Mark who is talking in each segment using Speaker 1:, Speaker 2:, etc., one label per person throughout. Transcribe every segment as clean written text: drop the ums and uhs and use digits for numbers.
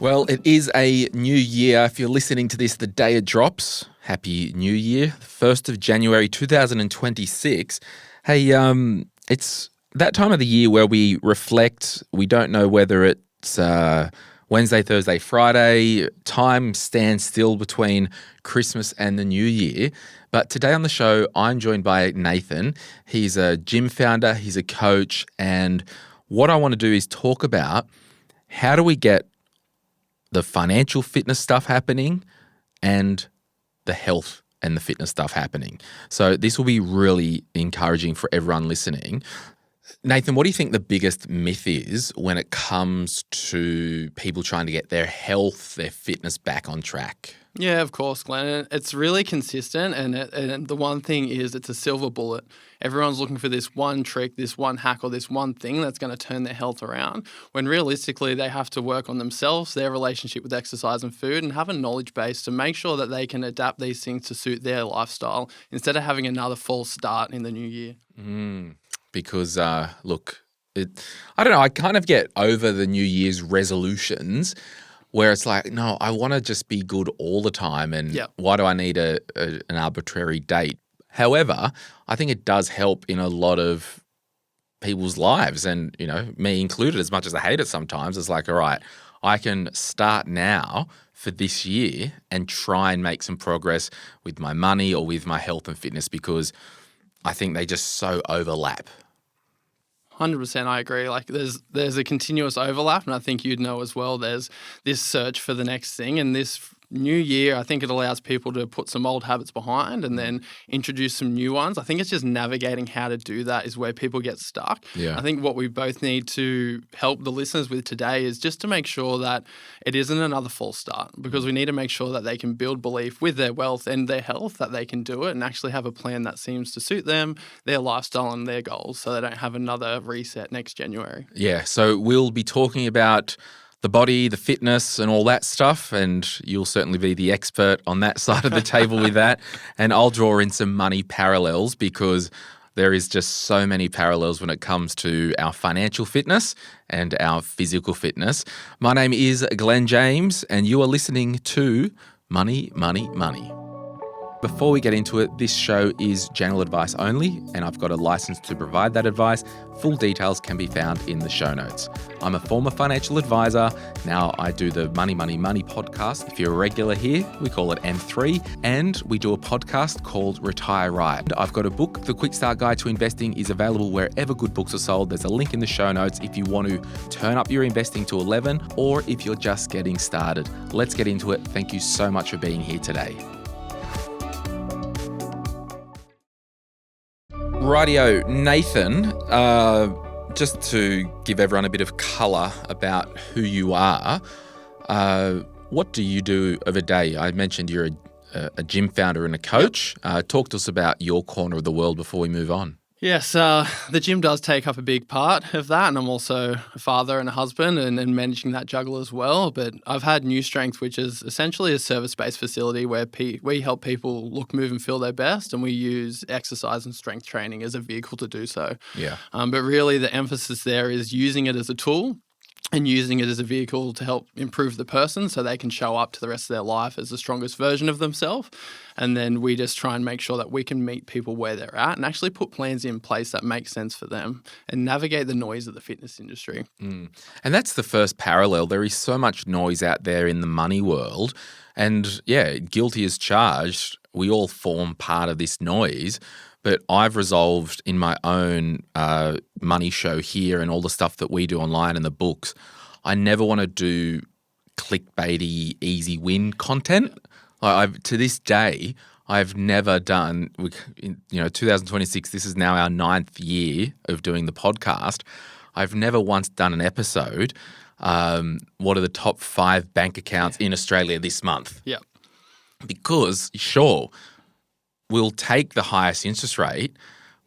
Speaker 1: Well, it is a new year. If you're listening to this the day it drops, Happy New Year, 1st of January 2026. Hey, it's that time of the year where we reflect. We don't know whether it's Wednesday, Thursday, Friday. Time stands still between Christmas and the New Year. But today on the show, I'm joined by Nathan. He's a gym founder, he's a coach, and what I want to do is talk about how do we get the financial fitness stuff happening and the health and the fitness stuff happening. So this will be really encouraging for everyone listening. Nathan, what do you think the biggest myth is when it comes to people trying to get their health, their fitness back on track?
Speaker 2: Yeah, of course, Glenn. It's really consistent, and the one thing is it's a silver bullet. Everyone's looking for this one trick, this one hack, or this one thing that's going to turn their health around, when realistically they have to work on themselves, their relationship with exercise and food, and have a knowledge base to make sure that they can adapt these things to suit their lifestyle instead of having another false start in the new year.
Speaker 1: Because, look, I don't know, I kind of get over the New Year's resolutions where it's like, no, I want to just be good all the time, and why do I need an arbitrary date? However, I think it does help in a lot of people's lives, and, you know, me included, as much as I hate it sometimes. It's like, all right, I can start now for this year and try and make some progress with my money or with my health and fitness, because I think they just so overlap.
Speaker 2: 100%, I agree. Like there's a continuous overlap, and I think you'd know as well, there's this search for the next thing, and this new year, I think it allows people to put some old habits behind and then introduce some new ones. I think it's just navigating how to do that is where people get stuck.
Speaker 1: Yeah.
Speaker 2: I think what we both need to help the listeners with today is just to make sure that it isn't another false start, because we need to make sure that they can build belief with their wealth and their health that they can do it and actually have a plan that seems to suit them, their lifestyle and their goals, so they don't have another reset next January.
Speaker 1: Yeah, so we'll be talking about the body, the fitness and all that stuff, and you'll certainly be the expert on that side of the table with that. And I'll draw in some money parallels, because there is just so many parallels when it comes to our financial fitness and our physical fitness. My name is Glen James, and you are listening to Money, Money, Money. Before we get into it, this show is general advice only, and I've got a license to provide that advice. Full details can be found in the show notes. I'm a former financial advisor. Now I do the Money, Money, Money podcast. If you're a regular here, we call it M3, and we do a podcast called Retire Right. I've got a book, The Quick Start Guide to Investing, is available wherever good books are sold. There's a link in the show notes if you want to turn up your investing to 11, or if you're just getting started. Let's get into it. Thank you so much for being here today. Rightio, Nathan, just to give everyone a bit of colour about who you are, what do you do of a day? I mentioned you're a gym founder and a coach. Talk to us about your corner of the world before we move on.
Speaker 2: Yes, the gym does take up a big part of that, and I'm also a father and a husband and managing that juggle as well. But I've had New Strength, which is essentially a service-based facility where we help people look, move and feel their best, and we use exercise and strength training as a vehicle to do so.
Speaker 1: Yeah.
Speaker 2: But really the emphasis there is using it as a tool and using it as a vehicle to help improve the person so they can show up to the rest of their life as the strongest version of themselves. And then we just try and make sure that we can meet people where they're at and actually put plans in place that make sense for them and navigate the noise of the fitness industry.
Speaker 1: And that's the first parallel. There is so much noise out there in the money world. And yeah, guilty as charged, we all form part of this noise. But I've resolved in my own money show here and all the stuff that we do online and the books, I never want to do clickbaity, easy win content. To this day, I've never done, 2026, this is now our 9th year of doing the podcast. I've never once done an episode, what are the top 5 bank accounts in Australia this month?
Speaker 2: Yeah.
Speaker 1: Because, sure, we'll take the highest interest rate,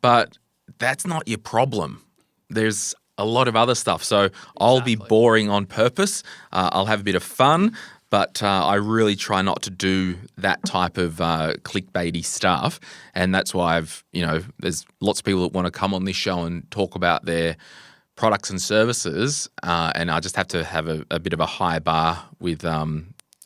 Speaker 1: but that's not your problem. There's a lot of other stuff. So I'll be boring on purpose. I'll have a bit of fun, but I really try not to do that type of clickbaity stuff. And that's why there's lots of people that want to come on this show and talk about their products and services, and I just have to have a bit of a high bar with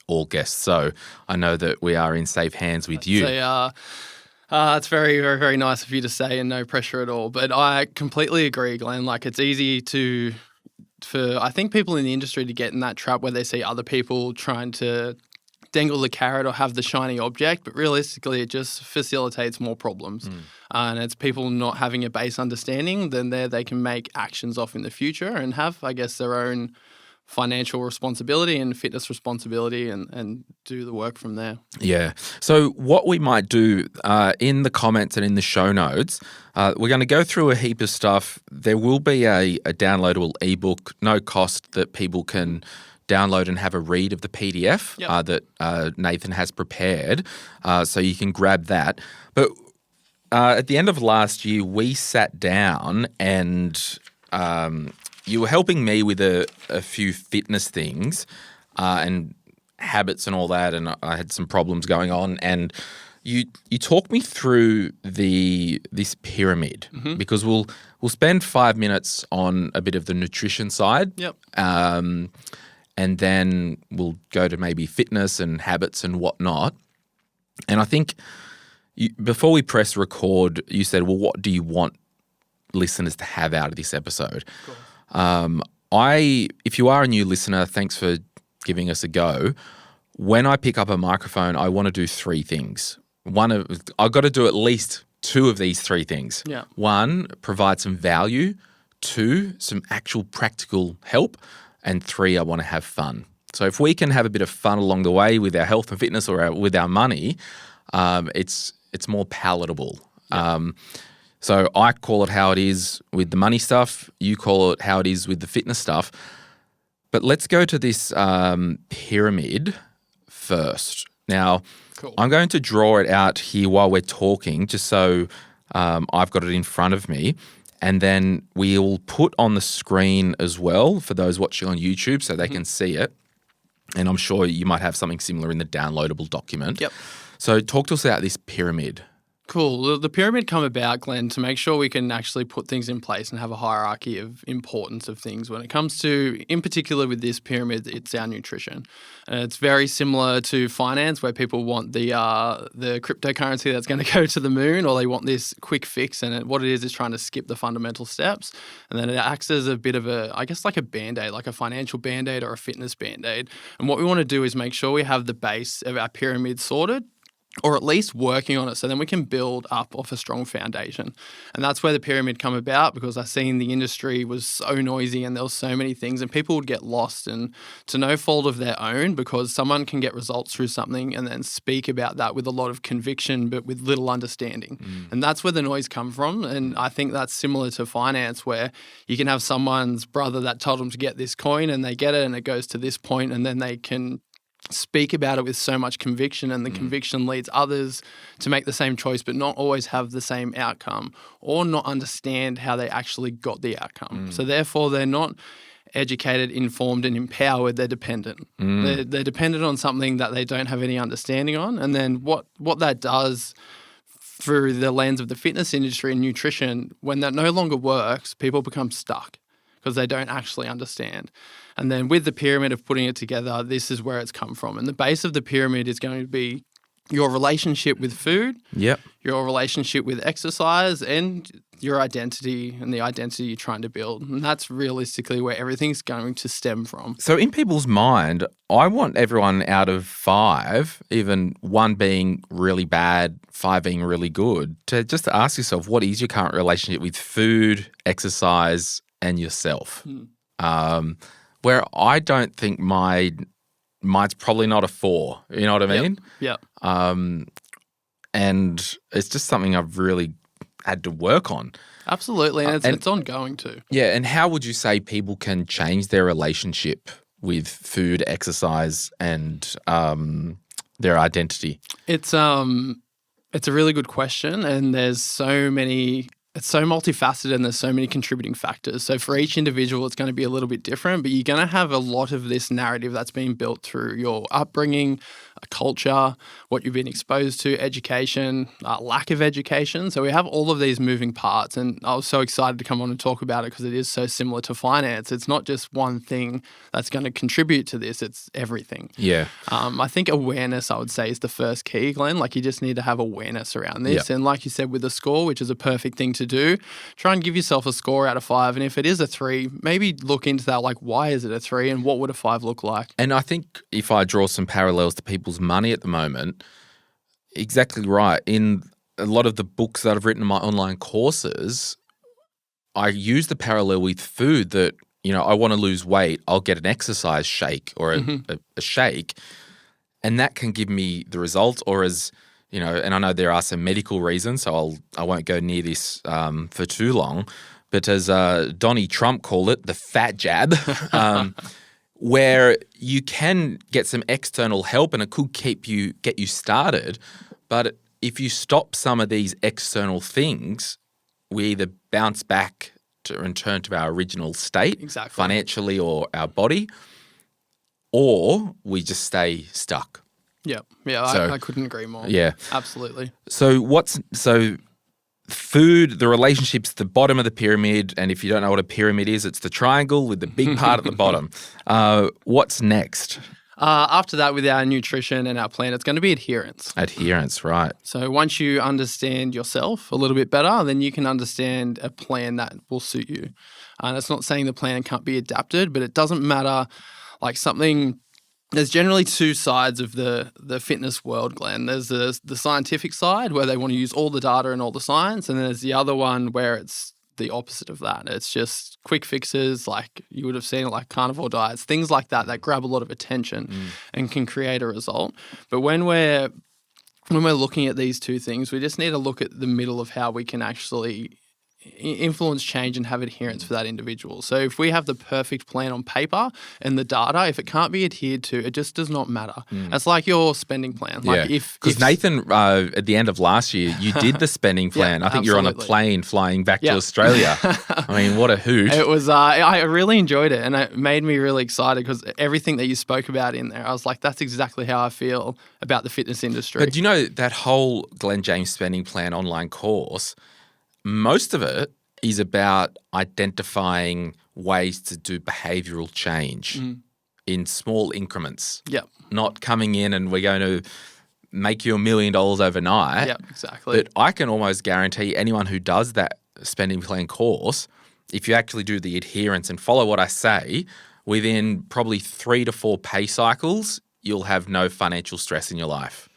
Speaker 1: all guests. So I know that we are in safe hands with you.
Speaker 2: It's very, very, very nice of you to say, and no pressure at all. But I completely agree, Glenn. Like, it's easy for I think people in the industry to get in that trap where they see other people trying to dangle the carrot or have the shiny object, but realistically it just facilitates more problems. And it's people not having a base understanding, then they can make actions off in the future and have, I guess, their own financial responsibility and fitness responsibility and do the work from there.
Speaker 1: Yeah. So what we might do in the comments and in the show notes, we're going to go through a heap of stuff. There will be a downloadable ebook, no cost, that people can download and have a read of the PDF that Nathan has prepared. So you can grab that. But at the end of last year, we sat down and you were helping me with a few fitness things and habits and all that, and I had some problems going on. And you talked me through this pyramid because we'll spend 5 minutes on a bit of the nutrition side. And then we'll go to maybe fitness and habits and whatnot. And I think before we press record, you said, well, what do you want listeners to have out of this episode? If you are a new listener, thanks for giving us a go. When I pick up a microphone, I want to do 3 things. I've got to do at least 2 of these 3 things. 1, provide some value. 2, some actual practical help. And 3, I want to have fun. So if we can have a bit of fun along the way with our health and fitness or with our money, it's more palatable. So I call it how it is with the money stuff. You call it how it is with the fitness stuff. But let's go to this pyramid first. Now, I'm going to draw it out here while we're talking, just so I've got it in front of me. And then we'll put on the screen as well for those watching on YouTube so they can see it. And I'm sure you might have something similar in the downloadable document. So talk to us about this pyramid.
Speaker 2: Cool. The pyramid come about, Glenn, to make sure we can actually put things in place and have a hierarchy of importance of things. When it comes to, in particular with this pyramid, it's our nutrition. And it's very similar to finance, where people want the cryptocurrency that's going to go to the moon, or they want this quick fix. And what it is trying to skip the fundamental steps. And then it acts as a bit of like a Band-Aid, like a financial Band-Aid or a fitness Band-Aid. And what we want to do is make sure we have the base of our pyramid sorted, or at least working on it, so then we can build up off a strong foundation. And that's where the pyramid come about, because I seen the industry was so noisy and there was so many things, and people would get lost, and to no fault of their own, because someone can get results through something and then speak about that with a lot of conviction but with little understanding. And that's where the noise come from. And I think that's similar to finance, where you can have someone's brother that told them to get this coin and they get it and it goes to this point, and then they can speak about it with so much conviction, and the conviction leads others to make the same choice but not always have the same outcome, or not understand how they actually got the outcome. So therefore they're not educated, informed and empowered, they're dependent. They're dependent on something that they don't have any understanding on. And then what that does through the lens of the fitness industry and nutrition, when that no longer works, people become stuck because they don't actually understand. And then with the pyramid of putting it together, this is where it's come from. And the base of the pyramid is going to be your relationship with food, your relationship with exercise, and your identity and the identity you're trying to build. And that's realistically where everything's going to stem from.
Speaker 1: So in people's mind, I want everyone out of 5, even 1 being really bad, 5 being really good, to just ask yourself, what is your current relationship with food, exercise, and yourself? Where I don't think mine's probably not a 4. You know what I mean? And it's just something I've really had to work on.
Speaker 2: Absolutely, and it's ongoing too.
Speaker 1: Yeah, and how would you say people can change their relationship with food, exercise, and their identity? It's
Speaker 2: a really good question, and there's so many. It's so multifaceted and there's so many contributing factors. So for each individual, it's going to be a little bit different, but you're going to have a lot of this narrative that's being built through your upbringing, culture, what you've been exposed to, education, lack of education. So we have all of these moving parts, and I was so excited to come on and talk about it because it is so similar to finance. It's not just one thing that's going to contribute to this, it's everything.
Speaker 1: Yeah.
Speaker 2: I think awareness, I would say, is the first key, Glenn. Like, you just need to have awareness around this. And like you said, with a score, which is a perfect thing to do, try and give yourself a score out of 5. And if it is a 3, maybe look into that, like, why is it a 3 and what would a 5 look like?
Speaker 1: And I think if I draw some parallels to people's money at the moment, exactly right. In a lot of the books that I've written in my online courses, I use the parallel with food that, I want to lose weight, I'll get an exercise shake or a shake, and that can give me the results. Or as, and I know there are some medical reasons, so I won't go near this for too long, but as Donnie Trump called it, the fat jab, where you can get some external help and it could get you started. But if you stop some of these external things, we either bounce back to return to our original state, financially or our body, or we just stay stuck.
Speaker 2: Yeah, I couldn't agree more.
Speaker 1: Yeah,
Speaker 2: absolutely.
Speaker 1: So food, the relationship's the bottom of the pyramid, and if you don't know what a pyramid is, it's the triangle with the big part at the bottom. What's next?
Speaker 2: After that, with our nutrition and our plan, it's going to be adherence.
Speaker 1: Adherence, right.
Speaker 2: So once you understand yourself a little bit better, then you can understand a plan that will suit you. And it's not saying the plan can't be adapted, but it doesn't matter. Like, there's generally 2 sides of the fitness world, Glenn. There's the scientific side where they want to use all the data and all the science, and then there's the other one where it's the opposite of that. It's just quick fixes, like you would have seen, like carnivore diets, things like that grab a lot of attention and can create a result. But when we're looking at these 2 things, we just need to look at the middle of how we can actually influence change and have adherence for that individual. So if we have the perfect plan on paper and the data, if it can't be adhered to, it just does not matter. It's like your spending plan. Like,
Speaker 1: because Nathan, at the end of last year, you did the spending plan. I think you're on a plane flying back to Australia. I mean, what a hoot.
Speaker 2: It was, I really enjoyed it, and it made me really excited because everything that you spoke about in there, I was like, that's exactly how I feel about the fitness industry.
Speaker 1: But that whole Glen James spending plan online course, most of it is about identifying ways to do behavioural change in small increments.
Speaker 2: Yep.
Speaker 1: Not coming in and we're going to make you $1 million overnight.
Speaker 2: Yep, exactly.
Speaker 1: But I can almost guarantee anyone who does that spending plan course, if you actually do the adherence and follow what I say, within probably 3 to 4 pay cycles, you'll have no financial stress in your life.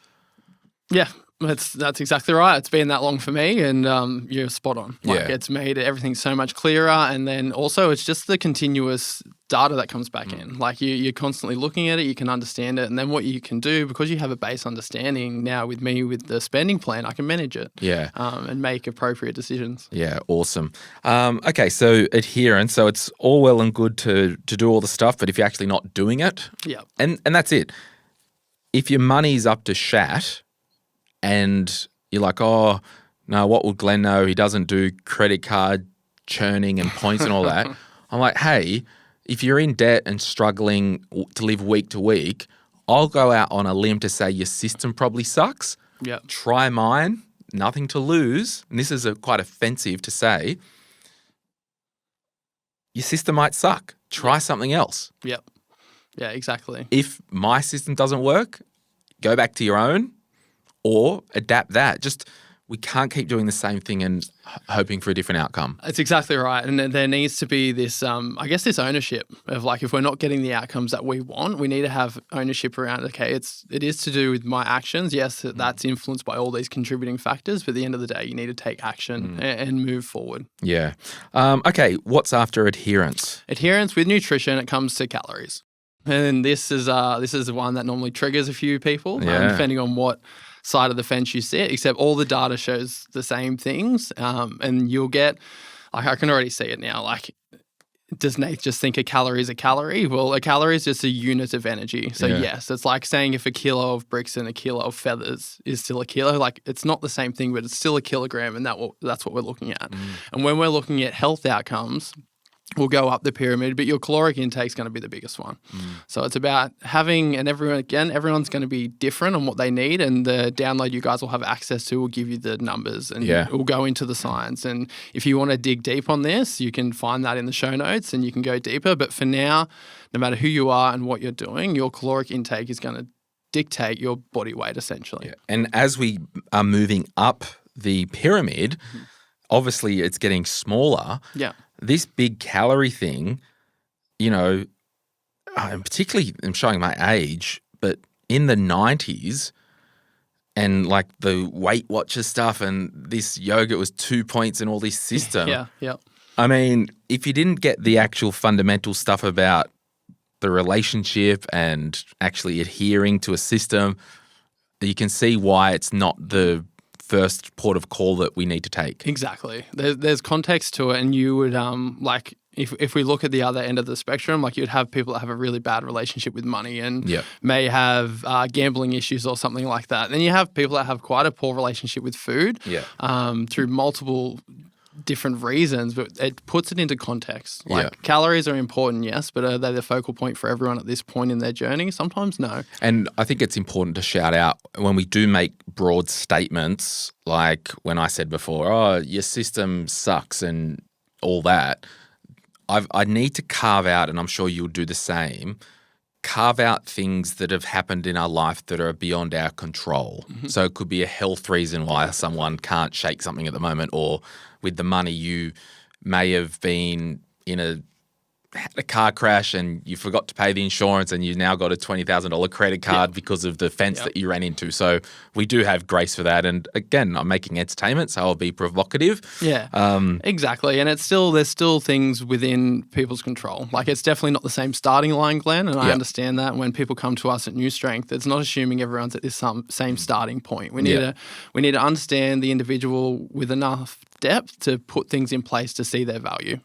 Speaker 2: Yeah. That's exactly right. It's been that long for me, and you're spot on. It's made everything so much clearer, and then also it's just the continuous data that comes back in. Like, you're constantly looking at it, you can understand it, and then what you can do, because you have a base understanding now with me with the spending plan, I can manage it. And make appropriate decisions. Yeah,
Speaker 1: awesome. Okay, so adherence. So it's all well and good to do all the stuff, but if you're actually not doing it, and that's it. If your money's up to shat, and you're like, oh, no, what would Glenn know? He doesn't do credit card churning and points and all that. I'm like, hey, if you're in debt and struggling to live week to week, I'll go out on a limb to say your system probably sucks. Try mine, nothing to lose. And this is quite offensive to say. Your system might suck. Try something else.
Speaker 2: Yeah, exactly.
Speaker 1: If my system doesn't work, go back to your own. Or adapt that. We can't keep doing the same thing and hoping for a different outcome.
Speaker 2: That's exactly right. And there needs to be this, this ownership of, like, if we're not getting the outcomes that we want, we need to have ownership around, okay, it is to do with my actions. Yes, that's influenced by all these contributing factors, but at the end of the day, you need to take action and move forward.
Speaker 1: Yeah. Okay, what's after adherence?
Speaker 2: Adherence with nutrition, it comes to calories. And this is one that normally triggers a few people, depending on what side of the fence you sit, except all the data shows the same things. And you'll get, like, I can already see it now, like, does Nate just think a calorie is a calorie? Well, a calorie is just a unit of energy. So yes, it's like saying if a kilo of bricks and a kilo of feathers is still a kilo, like, it's not the same thing, but it's still a kilogram, and that's what we're looking at. And when we're looking at health outcomes, will go up the pyramid, but your caloric intake is going to be the biggest one. So it's about having, and everyone's going to be different on what they need, and the download you guys will have access to will give you the numbers, and it will go into the science. And if you want to dig deep on this, you can find that in the show notes and you can go deeper. But for now, no matter who you are and what you're doing, your caloric intake is going to dictate your body weight essentially.
Speaker 1: And as we are moving up the pyramid, obviously it's getting smaller. This big calorie thing, you know, and particularly I'm showing my age, but in the 90s and like the Weight Watchers stuff and this yogurt was 2 points and all this system. I mean, if you didn't get the actual fundamental stuff about the relationship and actually adhering to a system, you can see why it's not the first port of call that we need to take.
Speaker 2: Exactly. There's context to it, and you would like if we look at the other end of the spectrum, like you'd have people that have a really bad relationship with money and may have gambling issues or something like that. Then you have people that have quite a poor relationship with food through multiple different reasons, but it puts it into context. Like calories are important, yes, but are they the focal point for everyone at this point in their journey? Sometimes no.
Speaker 1: And I think it's important to shout out when we do make broad statements, like when I said before, oh, your system sucks and all that, I need to carve out, and I'm sure you'll do the same, carve out things that have happened in our life that are beyond our control. So it could be a health reason why someone can't shake something at the moment, or with the money you may have been in had a car crash and you forgot to pay the insurance and you now got a $20,000 credit card because of the fence that you ran into. So we do have grace for that. And again, I'm making entertainment, so I'll be provocative.
Speaker 2: Exactly. And there's still things within people's control. Like it's definitely not the same starting line, Glenn, and I understand that when people come to us at New Strength, it's not assuming everyone's at this same starting point. We need to understand the individual with enough depth to put things in place to see their value.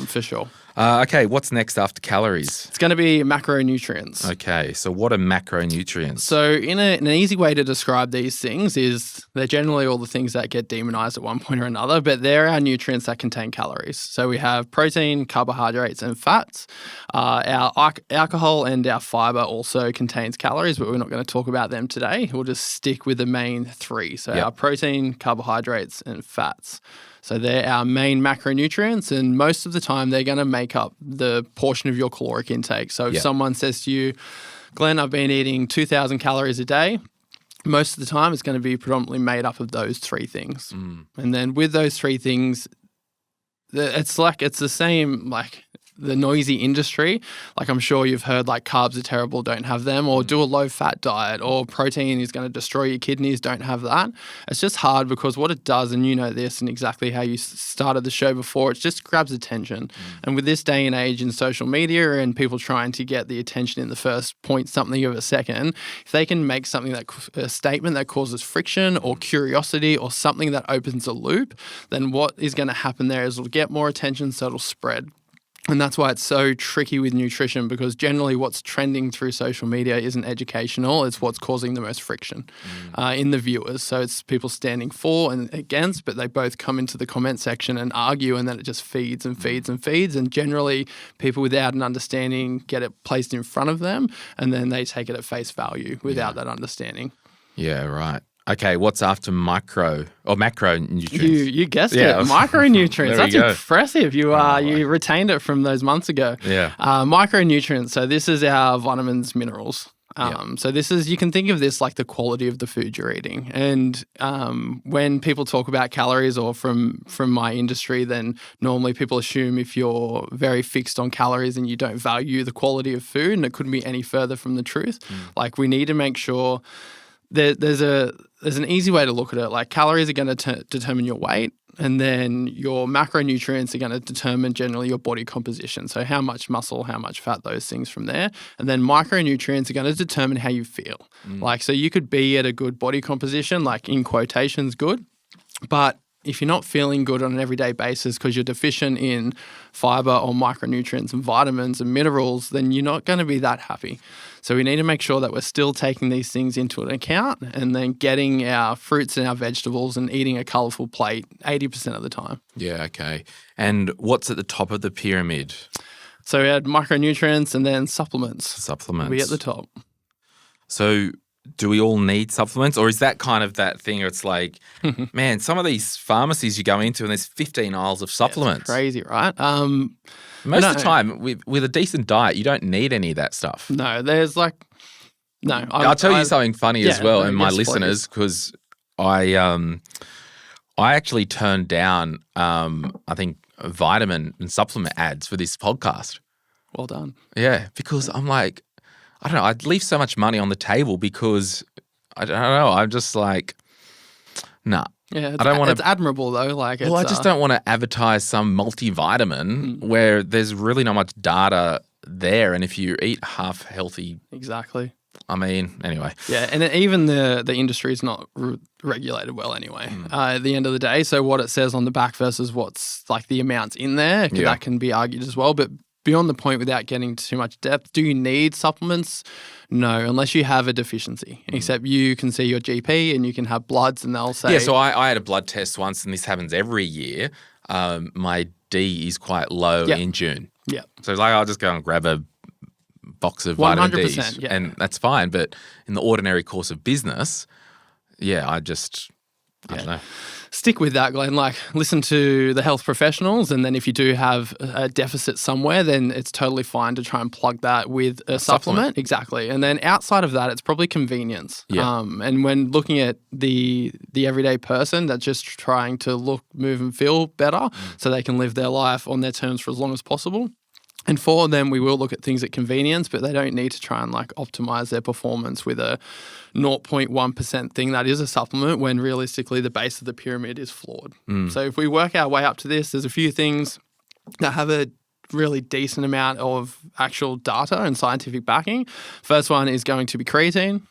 Speaker 2: For sure.
Speaker 1: Okay, what's next after calories?
Speaker 2: It's going to be macronutrients.
Speaker 1: Okay, so what are macronutrients?
Speaker 2: So in an easy way to describe these things is they're generally all the things that get demonized at one point or another, but they're our nutrients that contain calories. So we have protein, carbohydrates, and fats. Our alcohol and our fiber also contains calories, but we're not going to talk about them today. We'll just stick with the main three. So our protein, carbohydrates, and fats. So they're our main macronutrients, and most of the time they're going to make up the portion of your caloric intake. So if someone says to you, Glenn, I've been eating 2,000 calories a day, most of the time it's going to be predominantly made up of those three things. And then with those three things, it's the same like the noisy industry. Like I'm sure you've heard like carbs are terrible, don't have them, or do a low fat diet, or protein is going to destroy your kidneys, don't have that. It's just hard because what it does, and you know this and exactly how you started the show before, it just grabs attention. And with this day and age in social media and people trying to get the attention in the first point something of a second, if they can make something a statement that causes friction or curiosity or something that opens a loop, then what is going to happen there is it'll get more attention, so it'll spread. And that's why it's so tricky with nutrition, because generally what's trending through social media isn't educational. It's what's causing the most friction in the viewers. So it's people standing for and against, but they both come into the comment section and argue, and then it just feeds and feeds and feeds. And generally people without an understanding get it placed in front of them, and then they take it at face value without that understanding.
Speaker 1: Yeah, right. Okay, what's after macronutrients?
Speaker 2: You guessed it. Micronutrients. That's impressive. You retained it from those months ago. Micronutrients. So this is our vitamins, minerals. So this is, you can think of this like the quality of the food you're eating. And when people talk about calories, or from my industry, then normally people assume if you're very fixed on calories and you don't value the quality of food, and it couldn't be any further from the truth. Like we need to make sure there's an easy way to look at it. Like calories are going to determine your weight, and then your macronutrients are going to determine generally your body composition. So how much muscle, how much fat, those things from there. And then micronutrients are going to determine how you feel. Like, so you could be at a good body composition, like in quotations good, but if you're not feeling good on an everyday basis because you're deficient in fiber or micronutrients and vitamins and minerals, then you're not going to be that happy. So we need to make sure that we're still taking these things into an account and then getting our fruits and our vegetables and eating a colourful plate 80% of the time.
Speaker 1: Yeah, okay. And what's at the top of the pyramid?
Speaker 2: So we had micronutrients and then supplements.
Speaker 1: Supplements.
Speaker 2: We at the top.
Speaker 1: So do we all need supplements, or is that kind of that thing where it's like, man, some of these pharmacies you go into and there's 15 aisles of supplements.
Speaker 2: It's crazy, right?
Speaker 1: Most of the time, with a decent diet, you don't need any of that stuff.
Speaker 2: No, there's no.
Speaker 1: I'll tell you something funny as well, and my
Speaker 2: yes,
Speaker 1: listeners, because I actually turned down, I think, vitamin and supplement ads for this podcast.
Speaker 2: Well done.
Speaker 1: Yeah, because I'm like, I don't know, I'd leave so much money on the table because, I don't know, I'm just like, nah.
Speaker 2: Yeah,
Speaker 1: I don't want to.
Speaker 2: It's admirable though. I
Speaker 1: just don't want to advertise some multivitamin where there's really not much data there, and if you eat half healthy,
Speaker 2: exactly.
Speaker 1: I mean, anyway.
Speaker 2: Yeah, and even the industry is not regulated well anyway. At the end of the day, so what it says on the back versus what's like the amounts in there, that can be argued as well. But beyond the point, without getting too much depth, do you need supplements? No, unless you have a deficiency. Except you can see your GP and you can have bloods and they'll say...
Speaker 1: Yeah, so I had a blood test once, and this happens every year. My D is quite low in June.
Speaker 2: Yeah.
Speaker 1: So I'll just go and grab a box of vitamin Ds, and that's fine. But in the ordinary course of business, I don't know.
Speaker 2: Stick with that, Glenn. Listen to the health professionals, and then if you do have a deficit somewhere, then it's totally fine to try and plug that with a supplement. Exactly. And then outside of that, it's probably convenience.
Speaker 1: Yeah.
Speaker 2: And when looking at the everyday person that's just trying to look, move, and feel better so they can live their life on their terms for as long as possible. And for them, we will look at things at convenience, but they don't need to try and optimize their performance with a 0.1% thing that is a supplement when realistically the base of the pyramid is flawed. So if we work our way up to this, there's a few things that have a really decent amount of actual data and scientific backing. First one is going to be creatine.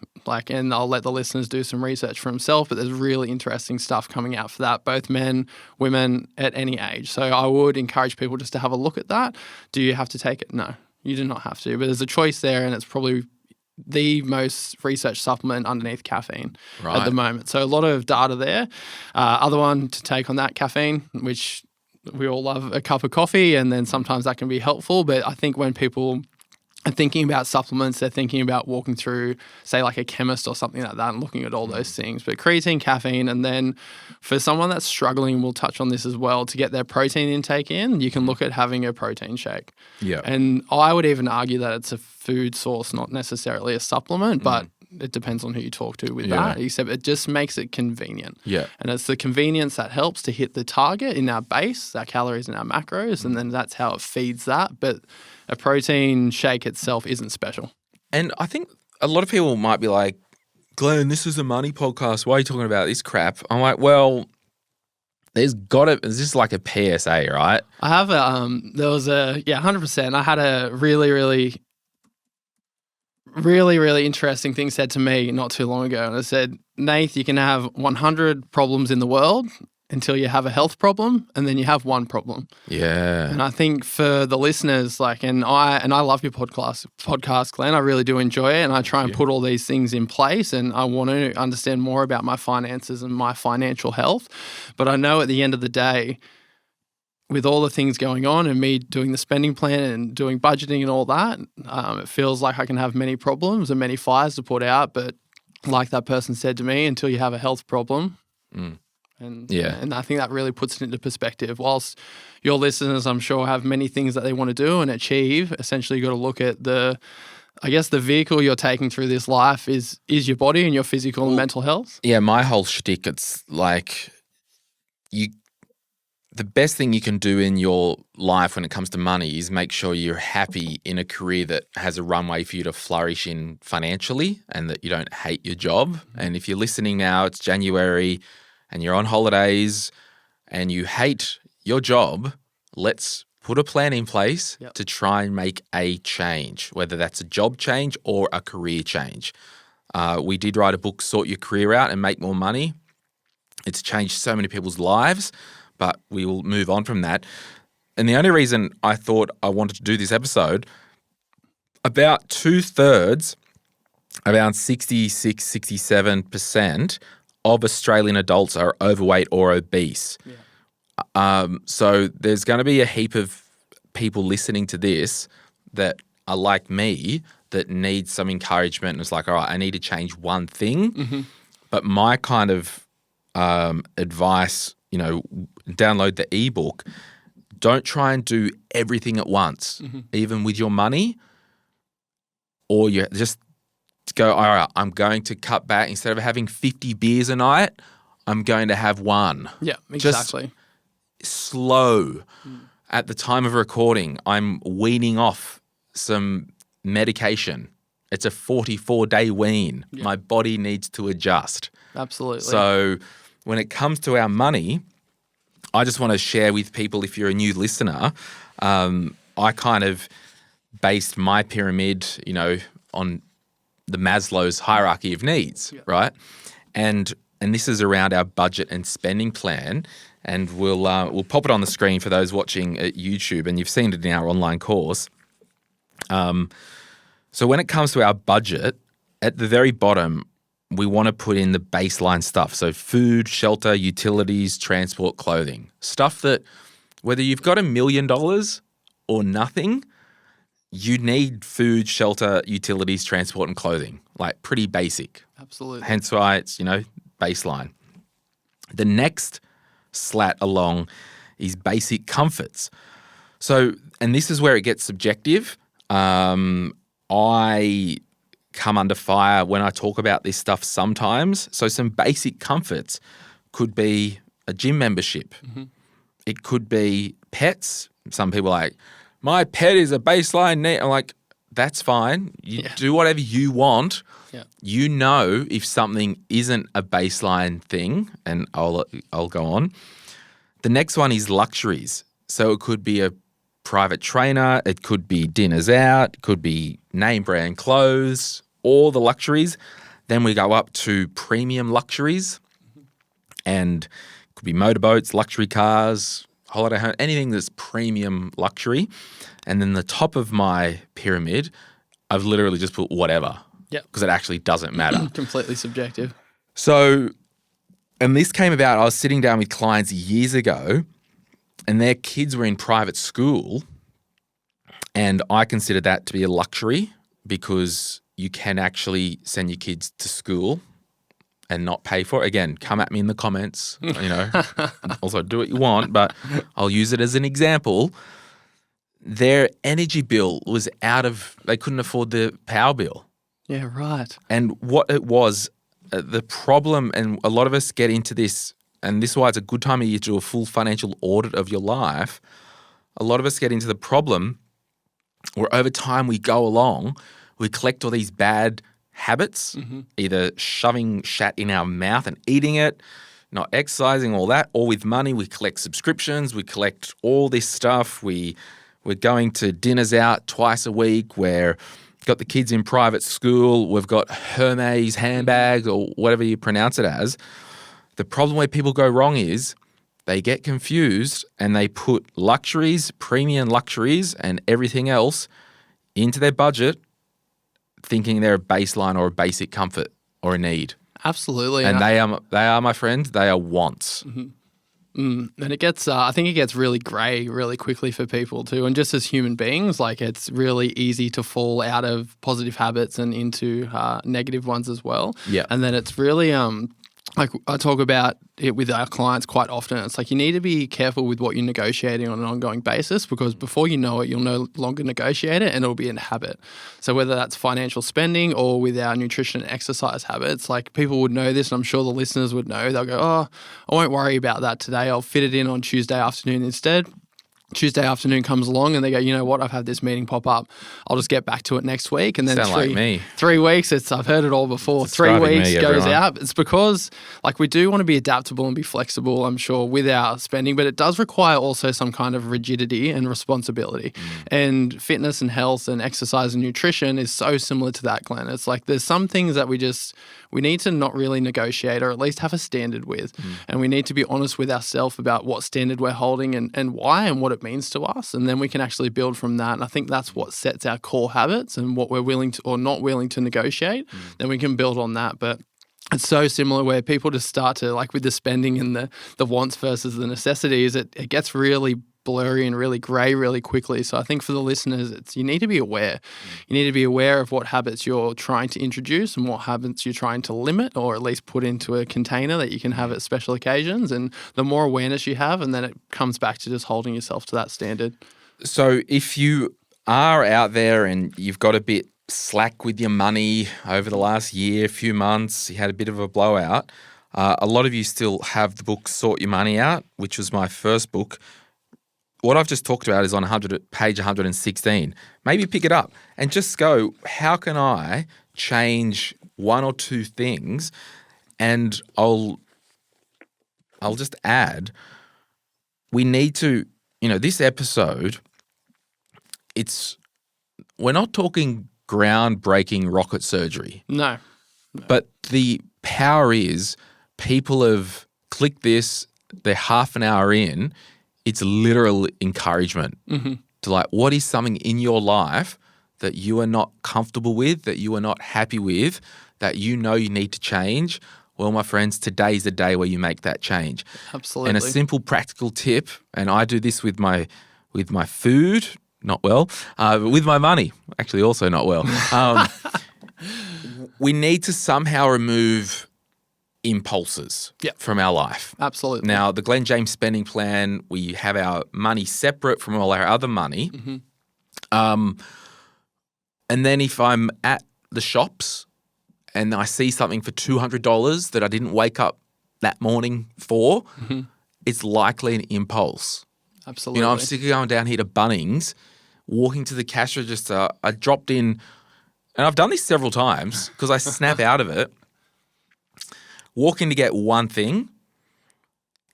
Speaker 2: And I'll let the listeners do some research for themselves, but there's really interesting stuff coming out for that, both men, women, at any age. So I would encourage people just to have a look at that. Do you have to take it? No, you do not have to, but there's a choice there, and it's probably the most researched supplement underneath caffeine at the moment. So a lot of data there. Other one to take on that, caffeine, which we all love a cup of coffee, and then sometimes that can be helpful. But I think when people are thinking about supplements, they're thinking about walking through, say, a chemist or something like that and looking at all those things. But creatine, caffeine, and then for someone that's struggling, we'll touch on this as well, to get their protein intake in, you can look at having a protein shake. Yeah. And I would even argue that it's a food source, not necessarily a supplement, but it depends on who you talk to with that, except it just makes it convenient. Yeah. And it's the convenience that helps to hit the target in our base, our calories and our macros, and then that's how it feeds that. But a protein shake itself isn't special.
Speaker 1: And I think a lot of people might be like, Glenn, this is a money podcast. Why are you talking about this crap? I'm like, well, is this like a PSA, right?
Speaker 2: I have there was 100%. I had a really interesting thing said to me not too long ago. And it said, Nath, you can have 100 problems in the world until you have a health problem, and then you have one problem. Yeah. And I think for the listeners, and I love your podcast, Glenn. I really do enjoy it, and I try and put all these things in place, and I want to understand more about my finances and my financial health. But I know at the end of the day, with all the things going on and me doing the spending plan and doing budgeting and all that, it feels like I can have many problems and many fires to put out. But like that person said to me, until you have a health problem. And I think that really puts it into perspective. Whilst your listeners, I'm sure, have many things that they want to do and achieve, essentially you got to look at the vehicle you're taking through this life is your body and your physical and mental health.
Speaker 1: Yeah, my whole shtick, it's the best thing you can do in your life when it comes to money is make sure you're happy in a career that has a runway for you to flourish in financially, and that you don't hate your job. And if you're listening now, it's January and you're on holidays and you hate your job, let's put a plan in place to try and make a change, whether that's a job change or a career change. We did write a book, Sort Your Career Out and Make More Money. It's changed so many people's lives, but we will move on from that. And the only reason I thought I wanted to do this episode, about 2/3, around 66, 67% of Australian adults are overweight or obese. Yeah. So there's going to be a heap of people listening to this that are like me that need some encouragement. And it's like, all right, I need to change one thing. Mm-hmm. But my kind of advice, download the ebook. Don't try and do everything at once, even with your money. Or you just go, all right, I'm going to cut back. Instead of having 50 beers a night, I'm going to have one.
Speaker 2: Yeah, exactly.
Speaker 1: Just slow. At the time of recording, I'm weaning off some medication. It's a 44-day wean. Yeah. My body needs to adjust.
Speaker 2: Absolutely.
Speaker 1: So when it comes to our money, I just want to share with people, if you're a new listener, I kind of based my pyramid, on the Maslow's hierarchy of needs, right? And this is around our budget and spending plan. And we'll pop it on the screen for those watching at YouTube, and you've seen it in our online course. So when it comes to our budget, at the very bottom, we want to put in the baseline stuff. So food, shelter, utilities, transport, clothing. Stuff that whether you've got $1 million or nothing, you need food, shelter, utilities, transport, and clothing. Like pretty basic.
Speaker 2: Absolutely.
Speaker 1: Hence why it's, baseline. The next slat along is basic comforts. So, and this is where it gets subjective. I come under fire when I talk about this stuff sometimes. So some basic comforts could be a gym membership. Mm-hmm. It could be pets. Some people are like, my pet is a baseline need. I'm like, that's fine. You do whatever you want. Yeah. If something isn't a baseline thing, and I'll go on. The next one is luxuries. So it could be a private trainer. It could be dinners out. It could be name brand clothes, all the luxuries. Then we go up to premium luxuries, and it could be motorboats, luxury cars, holiday home, anything that's premium luxury. And then the top of my pyramid, I've literally just put whatever. Yeah. Because it actually doesn't matter.
Speaker 2: Completely subjective.
Speaker 1: So, and this came about, I was sitting down with clients years ago, and their kids were in private school, and I considered that to be a luxury because you can actually send your kids to school and not pay for it. Again, come at me in the comments, also do what you want, but I'll use it as an example. Their energy bill was they couldn't afford the power bill.
Speaker 2: Yeah, right.
Speaker 1: And what it was, the problem, and a lot of us get into this, and this is why it's a good time of year to do a full financial audit of your life. A lot of us get into the problem where over time we go along, we collect all these bad habits, either shoving shat in our mouth and eating it, not exercising, all that, or with money, we collect subscriptions, we collect all this stuff. We're going to dinners out twice a week. We're got the kids in private school. We've got Hermes handbags or whatever you pronounce it as. The problem where people go wrong is they get confused and they put luxuries, premium luxuries, and everything else into their budget, thinking they're a baseline or a basic comfort or a need.
Speaker 2: Absolutely.
Speaker 1: And they are, my friend, they are wants.
Speaker 2: Mm-hmm. And it gets, I think it gets really grey really quickly for people too. And just as human beings, like it's really easy to fall out of positive habits and into negative ones as well.
Speaker 1: Yeah.
Speaker 2: And then it's really, like I talk about it with our clients quite often. It's like you need to be careful with what you're negotiating on an ongoing basis because before you know it, you'll no longer negotiate it and it'll be a habit. So whether that's financial spending or with our nutrition and exercise habits, like people would know this and I'm sure the listeners would know. They'll go, oh, I won't worry about that today. I'll fit it in on Tuesday afternoon instead. Tuesday afternoon comes along and they go, you know what, I've had this meeting pop up. I'll just get back to it next week. And then
Speaker 1: Sound like me.
Speaker 2: 3 weeks, I've heard it all before.
Speaker 1: Describing
Speaker 2: 3 weeks
Speaker 1: me,
Speaker 2: goes
Speaker 1: everyone.
Speaker 2: out. It's because we do want to be adaptable and be flexible, I'm sure, with our spending, but it does require also some kind of rigidity and responsibility. And fitness and health and exercise and nutrition is so similar to that, Glenn. It's like there's some things that we need to not really negotiate or at least have a standard with. And we need to be honest with ourselves about what standard we're holding and why and what it means to us. And then we can actually build from that. And I think that's what sets our core habits and what we're willing to or not willing to negotiate. Then we can build on that. But it's so similar where people just start to, with the spending and the wants versus the necessities, it gets really blurry and really grey really quickly. So I think for the listeners, you need to be aware. You need to be aware of what habits you're trying to introduce and what habits you're trying to limit or at least put into a container that you can have at special occasions. And the more awareness you have, and then it comes back to just holding yourself to that standard.
Speaker 1: So if you are out there and you've got a bit slack with your money over the last year, few months, you had a bit of a blowout, a lot of you still have the book Sort Your Money Out, which was my first book. What I've just talked about is on page 116. Maybe pick it up and just go, how can I change one or two things? And I'll just add, we need to, this episode, we're not talking groundbreaking rocket surgery.
Speaker 2: No.
Speaker 1: But the power is people have clicked this, they're half an hour in, it's literal encouragement to what is something in your life that you are not comfortable with, that you are not happy with, that you need to change. Well, my friends, today's the day where you make that change.
Speaker 2: Absolutely.
Speaker 1: And a simple practical tip, and I do this with my food, not well, but with my money, actually also not well. We need to somehow remove impulses from our life.
Speaker 2: Absolutely.
Speaker 1: Now, the Glen James spending plan, we have our money separate from all our other money. And then if I'm at the shops and I see something for $200 that I didn't wake up that morning for, it's likely an impulse.
Speaker 2: Absolutely.
Speaker 1: I'm sick of going down here to Bunnings, walking to the cash register. I dropped in, and I've done this several times because I snap out of it. Walking to get one thing,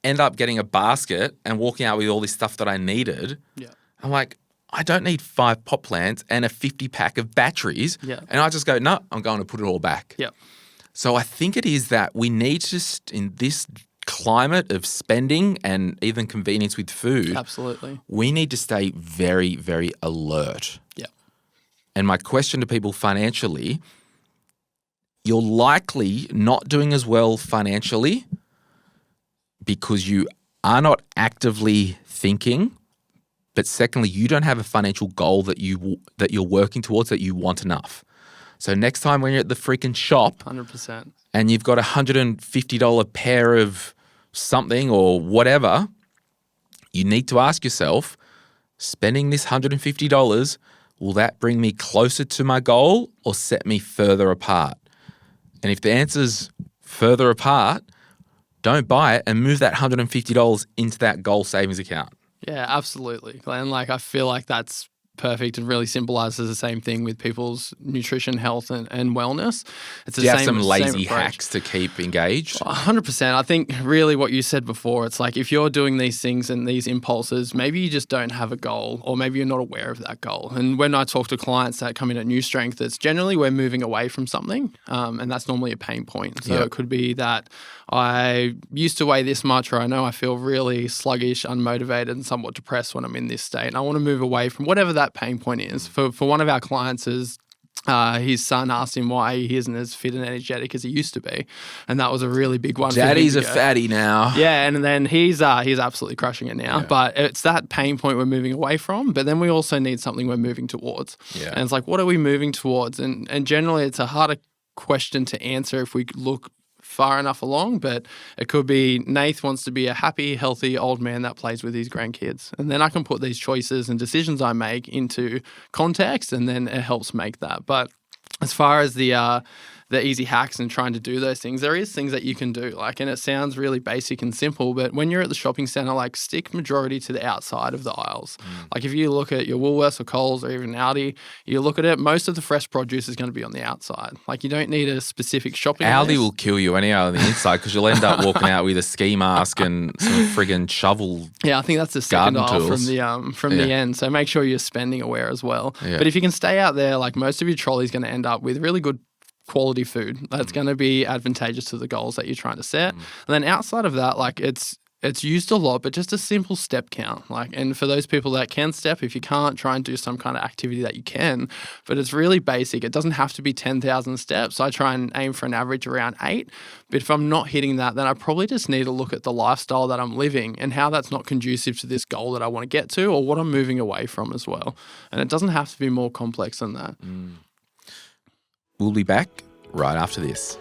Speaker 1: end up getting a basket and walking out with all this stuff that I needed.
Speaker 2: Yeah.
Speaker 1: I'm like, I don't need 5 pot plants and a 50-pack of batteries.
Speaker 2: Yeah.
Speaker 1: And I just go, no, I'm going to put it all back.
Speaker 2: Yeah.
Speaker 1: So I think it is that we need to, in this climate of spending and even convenience with food,
Speaker 2: Absolutely.
Speaker 1: we need to stay very, very alert.
Speaker 2: Yeah.
Speaker 1: And my question to people financially, you're likely not doing as well financially because you are not actively thinking, but secondly, you don't have a financial goal that you're working towards that you want enough. So next time when you're at the freaking shop
Speaker 2: 100%.
Speaker 1: and you've got a $150 pair of something or whatever, you need to ask yourself, spending this $150, will that bring me closer to my goal or set me further apart? And if the answer's further apart, don't buy it and move that $150 into that goal savings account.
Speaker 2: Yeah, absolutely. And I feel like that's perfect and really symbolizes the same thing with people's nutrition, health, and wellness. It's the
Speaker 1: Do you have
Speaker 2: same,
Speaker 1: some
Speaker 2: same
Speaker 1: lazy
Speaker 2: approach.
Speaker 1: hacks to keep engaged?
Speaker 2: 100%. I think really what you said before, it's if you're doing these things and these impulses, maybe you just don't have a goal or maybe you're not aware of that goal. And when I talk to clients that come in at New Strength, it's generally we're moving away from something and that's normally a pain point. So it could be that I used to weigh this much, or I know I feel really sluggish, unmotivated, and somewhat depressed when I'm in this state. And I want to move away from whatever that pain point is. For one of our clients is his son asked him why he isn't as fit and energetic as he used to be. And that was a really big one.
Speaker 1: Daddy's
Speaker 2: for
Speaker 1: a
Speaker 2: him to go.
Speaker 1: fatty now.
Speaker 2: Yeah, and then he's absolutely crushing it now. Yeah. But it's that pain point we're moving away from. But then we also need something we're moving towards. Yeah. And it's what are we moving towards? And generally it's a harder question to answer if we look far enough along, but it could be Nath wants to be a happy, healthy old man that plays with his grandkids. And then I can put these choices and decisions I make into context and then it helps make that. But as far as the the easy hacks and trying to do those things, there is things that you can do. Like, and it sounds really basic and simple, but when you're at the shopping center, like stick majority to the outside of the aisles. Like if you look at your Woolworths or Coles or even Aldi, you look at it, most of the fresh produce is going to be on the outside. Like you don't need a specific shopping
Speaker 1: Aldi
Speaker 2: list.
Speaker 1: will kill you anyhow on the inside because you'll end up walking out with a ski mask and some friggin' shovel.
Speaker 2: Yeah, I think that's the second
Speaker 1: garden
Speaker 2: aisle
Speaker 1: tools.
Speaker 2: from the end. So make sure you're spending aware as well.
Speaker 1: Yeah.
Speaker 2: But if you can stay out there, like most of your trolley is going to end up with really good quality food. That's going to be advantageous to the goals that you're trying to set. And then outside of that, like it's used a lot, but just a simple step count. Like, and for those people that can step, if you can't, try and do some kind of activity that you can. But it's really basic. It doesn't have to be 10,000 steps. I try and aim for an average around 8. But if I'm not hitting that, then I probably just need to look at the lifestyle that I'm living and how that's not conducive to this goal that I want to get to or what I'm moving away from as well. And it doesn't have to be more complex than that.
Speaker 1: We'll be back right after this.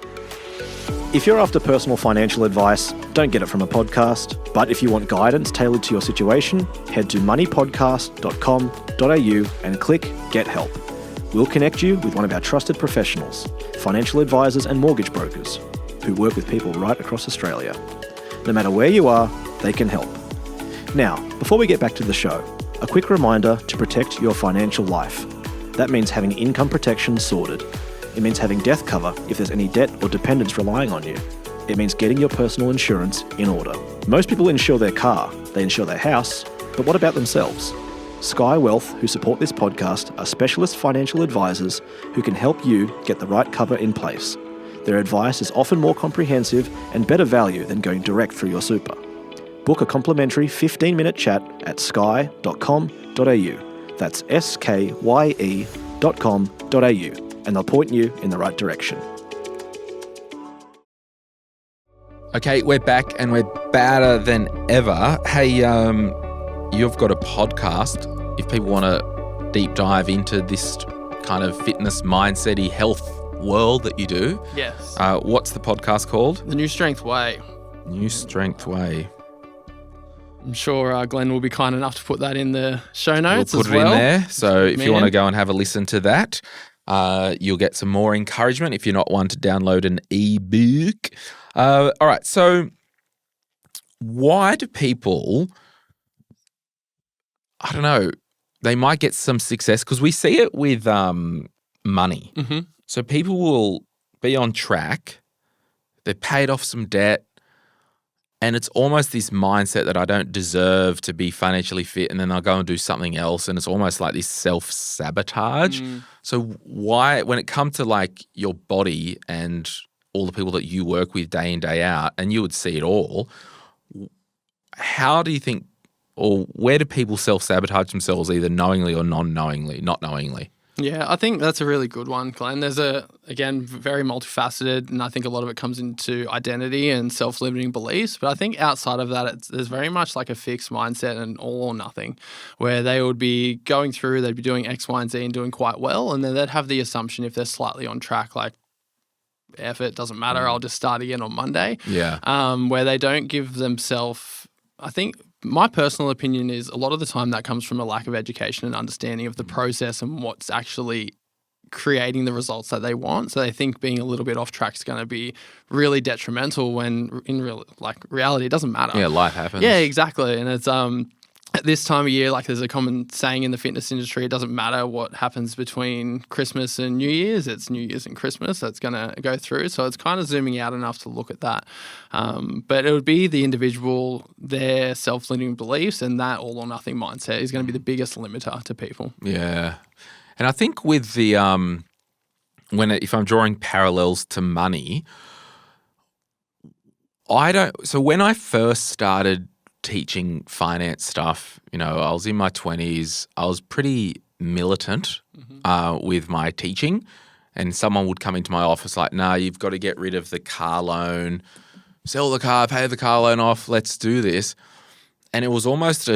Speaker 3: If you're after personal financial advice, don't get it from a podcast. But if you want guidance tailored to your situation, head to moneypodcast.com.au and click Get Help. We'll connect you with one of our trusted professionals, financial advisors and mortgage brokers, who work with people right across Australia. No matter where you are, they can help. Now, before we get back to the show, a quick reminder to protect your financial life. That means having income protection sorted. It means having death cover if there's any debt or dependents relying on you. It means getting your personal insurance in order. Most people insure their car, they insure their house, but what about themselves? Sky Wealth, who support this podcast, are specialist financial advisors who can help you get the right cover in place. Their advice is often more comprehensive and better value than going direct through your super. Book a complimentary 15-minute chat at sky.com.au. That's skye.com.au. And they'll point you in the right direction.
Speaker 1: Okay, we're back and we're badder than ever. Hey, you've got a podcast. If people want to deep dive into this kind of fitness, mindset-y, health world that you do,
Speaker 2: Yes.
Speaker 1: what's the podcast called?
Speaker 2: The New Strength Way.
Speaker 1: New Strength Way.
Speaker 2: I'm sure Glenn will be kind enough to put that in the show notes
Speaker 1: We'll put
Speaker 2: as
Speaker 1: it
Speaker 2: well.
Speaker 1: in there. So if you want to
Speaker 2: Man.
Speaker 1: go and have a listen to that, you'll get some more encouragement if you're not one to download an ebook. All right. So why do people, I don't know, they might get some success because we see it with money.
Speaker 2: Mm-hmm.
Speaker 1: So people will be on track. They've paid off some debt. And it's almost this mindset that I don't deserve to be financially fit, and then I'll go and do something else, and it's almost like this self-sabotage. So why, when it comes to like your body and all the people that you work with day in, day out, and you would see it all, how do you think, or where do people self-sabotage themselves either knowingly or non-knowingly, not knowingly?
Speaker 2: Yeah, I think that's a really good one, Glenn. There's again, very multifaceted, and I think a lot of it comes into identity and self-limiting beliefs. But I think outside of that, there's very much like a fixed mindset and all or nothing, where they would be going through, they'd be doing X, Y, and Z and doing quite well, and then they'd have the assumption if they're slightly on track, like, F it, doesn't matter, I'll just start again on Monday.
Speaker 1: Yeah.
Speaker 2: Where they don't give themselves, I think, my personal opinion is a lot of the time that comes from a lack of education and understanding of the process and what's actually creating the results that they want. So they think being a little bit off track is going to be really detrimental when in reality, it doesn't matter.
Speaker 1: Yeah, life happens.
Speaker 2: Yeah, exactly. And it's at this time of year, like there's a common saying in the fitness industry, it doesn't matter what happens between Christmas and New Year's, it's New Year's and Christmas that's going to go through. So it's kind of zooming out enough to look at that. But it would be the individual, their self-limiting beliefs, and that all or nothing mindset is going to be the biggest limiter to people.
Speaker 1: Yeah. And I think with the, if I'm drawing parallels to money, so when I first started teaching finance stuff, I was in my 20s. I was pretty militant with my teaching, and someone would come into my office like, "Nah, you've got to get rid of the car loan, sell the car, pay the car loan off. Let's do this." And it was almost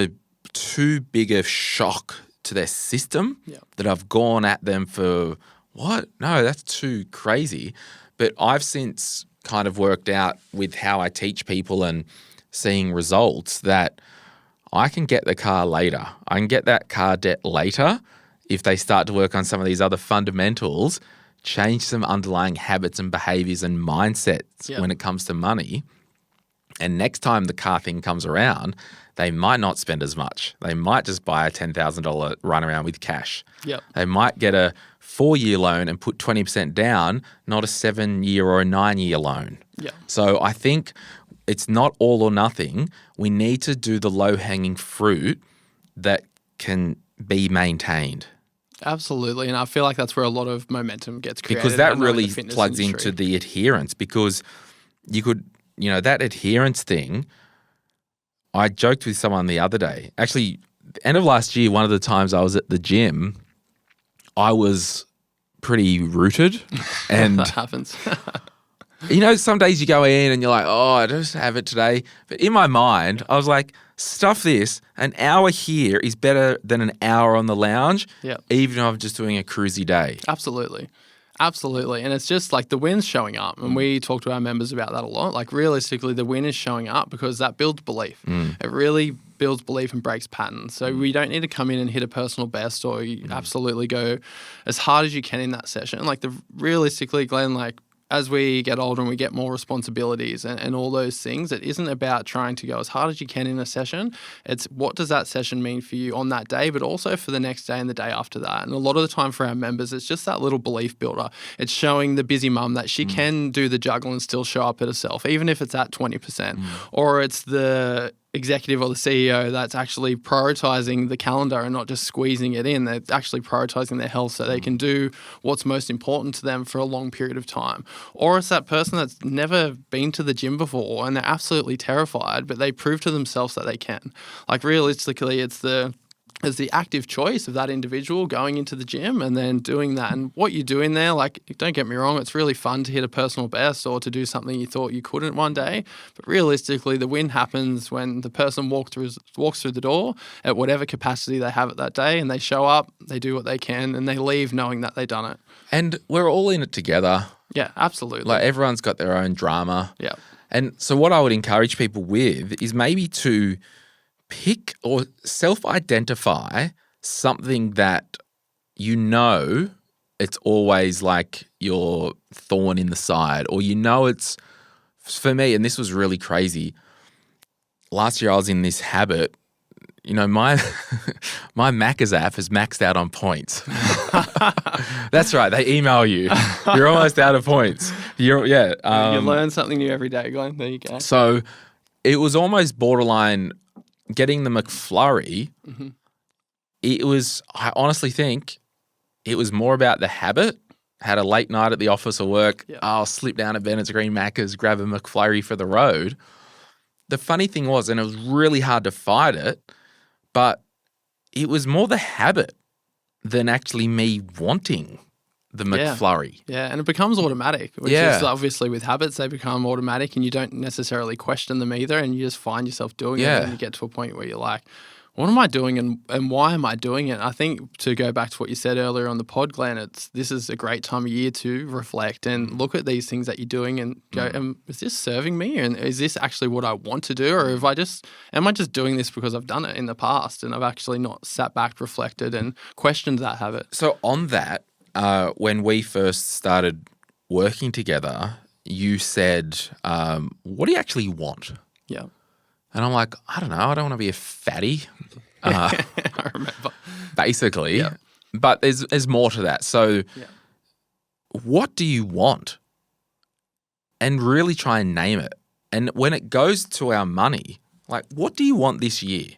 Speaker 1: too big a shock to their system that I've gone at them for, what? No, that's too crazy. But I've since kind of worked out with how I teach people and seeing results that I can get the car later. I can get that car debt later if they start to work on some of these other fundamentals change some underlying habits and behaviors and mindsets when it comes to money. And next time the car thing comes around, they might not spend as much. They might just buy a $10,000 run around with cash.
Speaker 2: Yep.
Speaker 1: They might get a 4-year loan and put 20% down, not a 7-year or a 9-year loan.
Speaker 2: Yeah.
Speaker 1: So I think it's not all or nothing. We need to do the low-hanging fruit that can be maintained.
Speaker 2: Absolutely. And I feel like that's where a lot of momentum gets created.
Speaker 1: Because that
Speaker 2: I know in the
Speaker 1: really
Speaker 2: fitness
Speaker 1: plugs
Speaker 2: industry.
Speaker 1: into the adherence, because you could, that adherence thing, I joked with someone the other day. Actually, the end of last year, one of the times I was at the gym, I was pretty rooted. And,
Speaker 2: That happens.
Speaker 1: some days you go in and you're like, oh, I just have it today. But in my mind, I was like, stuff this. An hour here is better than an hour on the lounge, even if I'm just doing a cruisy day.
Speaker 2: Absolutely. Absolutely. And it's just like the win's showing up. And we talk to our members about that a lot. Like realistically, the win is showing up because that builds belief. It really builds belief and breaks patterns. So we don't need to come in and hit a personal best, or you absolutely go as hard as you can in that session. Like realistically, Glenn, like as we get older and we get more responsibilities and all those things, it isn't about trying to go as hard as you can in a session. It's what does that session mean for you on that day, but also for the next day and the day after that. And a lot of the time for our members, it's just that little belief builder. It's showing the busy mum that she can do the juggle and still show up at herself, even if it's at 20%. Or it's the executive or the CEO that's actually prioritizing the calendar and not just squeezing it in. They're actually prioritizing their health so they can do what's most important to them for a long period of time. Or it's that person that's never been to the gym before and they're absolutely terrified, but they prove to themselves that they can. Like realistically, it's the active choice of that individual going into the gym and then doing that. And what you're doing there, like, don't get me wrong, it's really fun to hit a personal best or to do something you thought you couldn't one day. But realistically, the win happens when the person walks through the door at whatever capacity they have at that day, and they show up, they do what they can, and they leave knowing that they've done it.
Speaker 1: And we're all in it together.
Speaker 2: Yeah, absolutely.
Speaker 1: Like everyone's got their own drama.
Speaker 2: Yeah.
Speaker 1: And so what I would encourage people with is maybe to pick or self-identify something that it's always like your thorn in the side, or it's, for me, and this was really crazy. Last year I was in this habit, my my Macca's app has maxed out on points. That's right, they email you. You're almost out of points. You
Speaker 2: learn something new every day, Glenn. There you go.
Speaker 1: So it was almost borderline getting the McFlurry. I honestly think it was more about the habit. Had a late night at the office or work. I'll slip down to Bennett's Green Macca's, grab a McFlurry for the road. The funny thing was, and it was really hard to fight it, but it was more the habit than actually me wanting the McFlurry.
Speaker 2: Yeah, and it becomes automatic, which is obviously with habits, they become automatic and you don't necessarily question them either, and you just find yourself doing it, and you get to a point where you're like, what am I doing and why am I doing it? I think to go back to what you said earlier on the pod, Glenn, this is a great time of year to reflect and look at these things that you're doing and go, is this serving me? And is this actually what I want to do? Or am I just doing this because I've done it in the past and I've actually not sat back, reflected and questioned that habit?
Speaker 1: So on that, when we first started working together, you said, what do you actually want?
Speaker 2: Yeah.
Speaker 1: And I'm like, I don't know. I don't want to be a fatty.
Speaker 2: I remember.
Speaker 1: Basically. Yeah. But there's more to that. So what do you want? And really try and name it. And when it goes to our money, like, what do you want this year?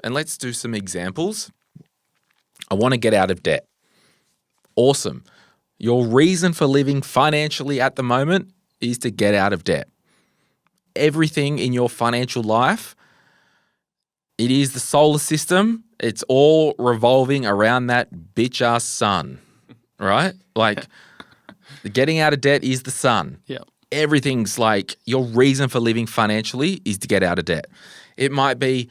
Speaker 1: And let's do some examples. I want to get out of debt. Awesome. Your reason for living financially at the moment is to get out of debt. Everything in your financial life, it is the solar system. It's all revolving around that bitch-ass sun, right? Like, getting out of debt is the sun.
Speaker 2: Yeah.
Speaker 1: Everything's like, your reason for living financially is to get out of debt. It might be,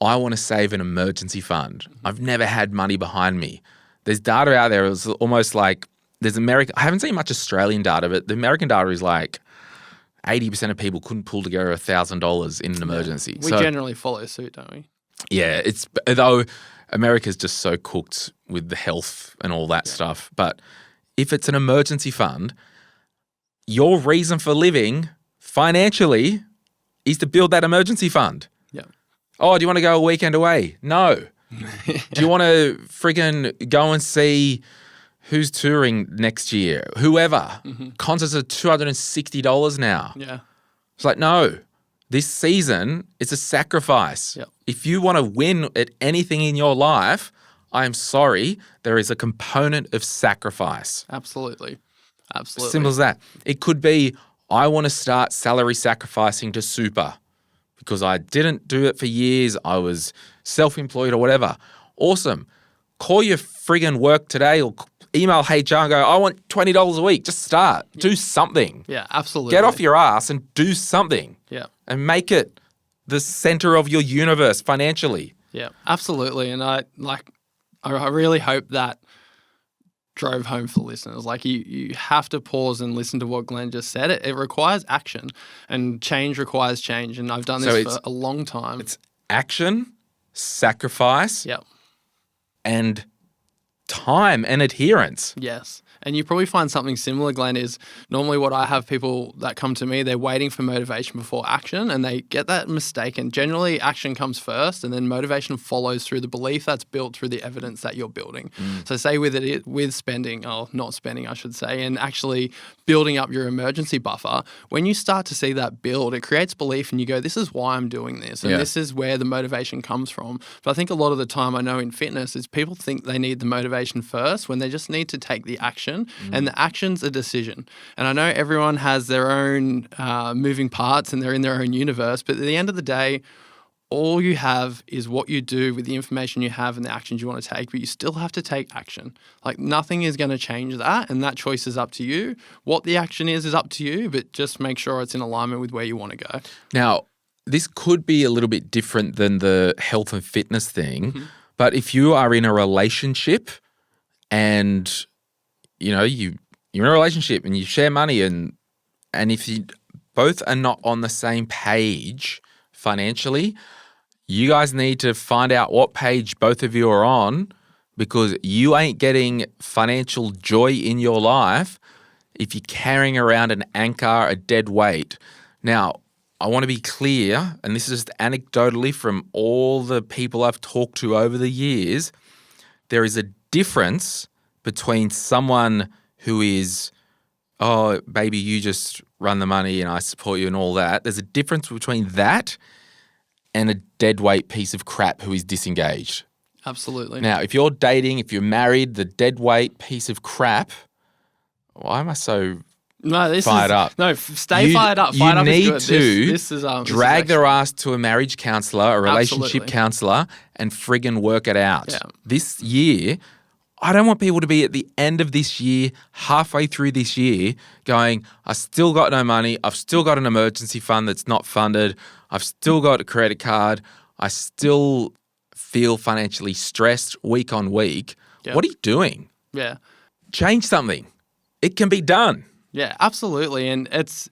Speaker 1: I want to save an emergency fund. I've never had money behind me. There's data out there. It's almost like there's I haven't seen much Australian data, but the American data is like 80% of people couldn't pull together $1,000 in an emergency.
Speaker 2: We generally follow suit, don't we?
Speaker 1: Yeah, though America's just so cooked with the health and all that stuff. But if it's an emergency fund, your reason for living financially is to build that emergency fund.
Speaker 2: Yeah.
Speaker 1: Oh, do you want to go a weekend away? No. Do you want to friggin' go and see who's touring next year? Whoever. Concerts are $260 now.
Speaker 2: Yeah.
Speaker 1: It's like, no. This season, it's a sacrifice.
Speaker 2: Yep.
Speaker 1: If you want to win at anything in your life, I'm sorry, there is a component of sacrifice.
Speaker 2: Absolutely. Absolutely.
Speaker 1: Simple as that. It could be, I want to start salary sacrificing to super because I didn't do it for years. I was self-employed or whatever. Awesome. Call your friggin' work today or email HR and go, I want $20 a week. Just start. Do something.
Speaker 2: Yeah, absolutely.
Speaker 1: Get off your ass and do something.
Speaker 2: Yeah.
Speaker 1: And make it the center of your universe financially.
Speaker 2: Yeah, absolutely. And I really hope that drove home for listeners. Like you have to pause and listen to what Glen just said. It requires action, and change requires change. And I've done this for a long time.
Speaker 1: It's action, sacrifice,
Speaker 2: Yep.
Speaker 1: and time and adherence.
Speaker 2: Yes. And you probably find something similar, Glen, is normally what I have people that come to me, they're waiting for motivation before action, and they get that mistaken. Generally, action comes first, and then motivation follows through the belief that's built through the evidence that you're building. So say with spending, or not spending, I should say, and actually building up your emergency buffer, when you start to see that build, it creates belief, and you go, this is why I'm doing this, and this is where the motivation comes from. But I think a lot of the time I know in fitness is people think they need the motivation first when they just need to take the action. And the action's a decision. And I know everyone has their own moving parts and they're in their own universe, but at the end of the day, all you have is what you do with the information you have and the actions you want to take, but you still have to take action. Like nothing is going to change that, and that choice is up to you. What the action is up to you, but just make sure it's in alignment with where you want to go.
Speaker 1: Now, this could be a little bit different than the health and fitness thing, but if you are in a relationship and you're in a relationship and you share money and if you both are not on the same page financially, you guys need to find out what page both of you are on, because you ain't getting financial joy in your life if you're carrying around an anchor, a dead weight. Now, I want to be clear, and this is just anecdotally from all the people I've talked to over the years, there is a difference between someone who is, oh, baby, you just run the money and I support you and all that. There's a difference between that and a dead weight piece of crap who is disengaged.
Speaker 2: Absolutely.
Speaker 1: Now, if you're dating, if you're married, the dead weight piece of crap, why am I so fired up?
Speaker 2: No, stay fired up. Fired up is good. This is
Speaker 1: drag their ass to a marriage counsellor, a relationship counsellor, and friggin' work it out.
Speaker 2: Yeah.
Speaker 1: This year, I don't want people to be at the end of this year, halfway through this year, going, I still got no money. I've still got an emergency fund that's not funded. I've still got a credit card. I still feel financially stressed week on week.
Speaker 2: Yep.
Speaker 1: What are you doing?
Speaker 2: Yeah.
Speaker 1: Change something. It can be done.
Speaker 2: Yeah, absolutely. And it's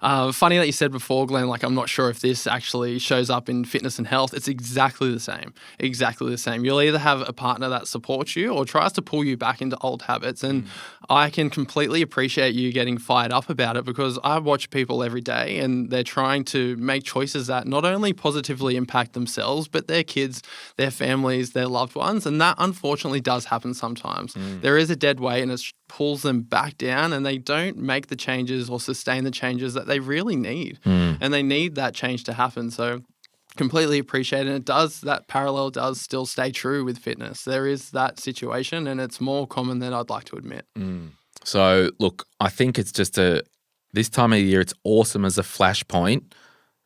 Speaker 2: funny that you said before, Glen, like I'm not sure if this actually shows up in fitness and health. It's exactly the same. Exactly the same. You'll either have a partner that supports you or tries to pull you back into old habits. And I can completely appreciate you getting fired up about it, because I watch people every day and they're trying to make choices that not only positively impact themselves, but their kids, their families, their loved ones. And that unfortunately does happen sometimes. There is a dead weight and it pulls them back down, and they don't make the changes or sustain the changes that they really need. And they need that change to happen. So completely appreciate it. And that parallel does still stay true with fitness. There is that situation, and it's more common than I'd like to admit.
Speaker 1: So look, I think it's just this time of year, it's awesome as a flashpoint.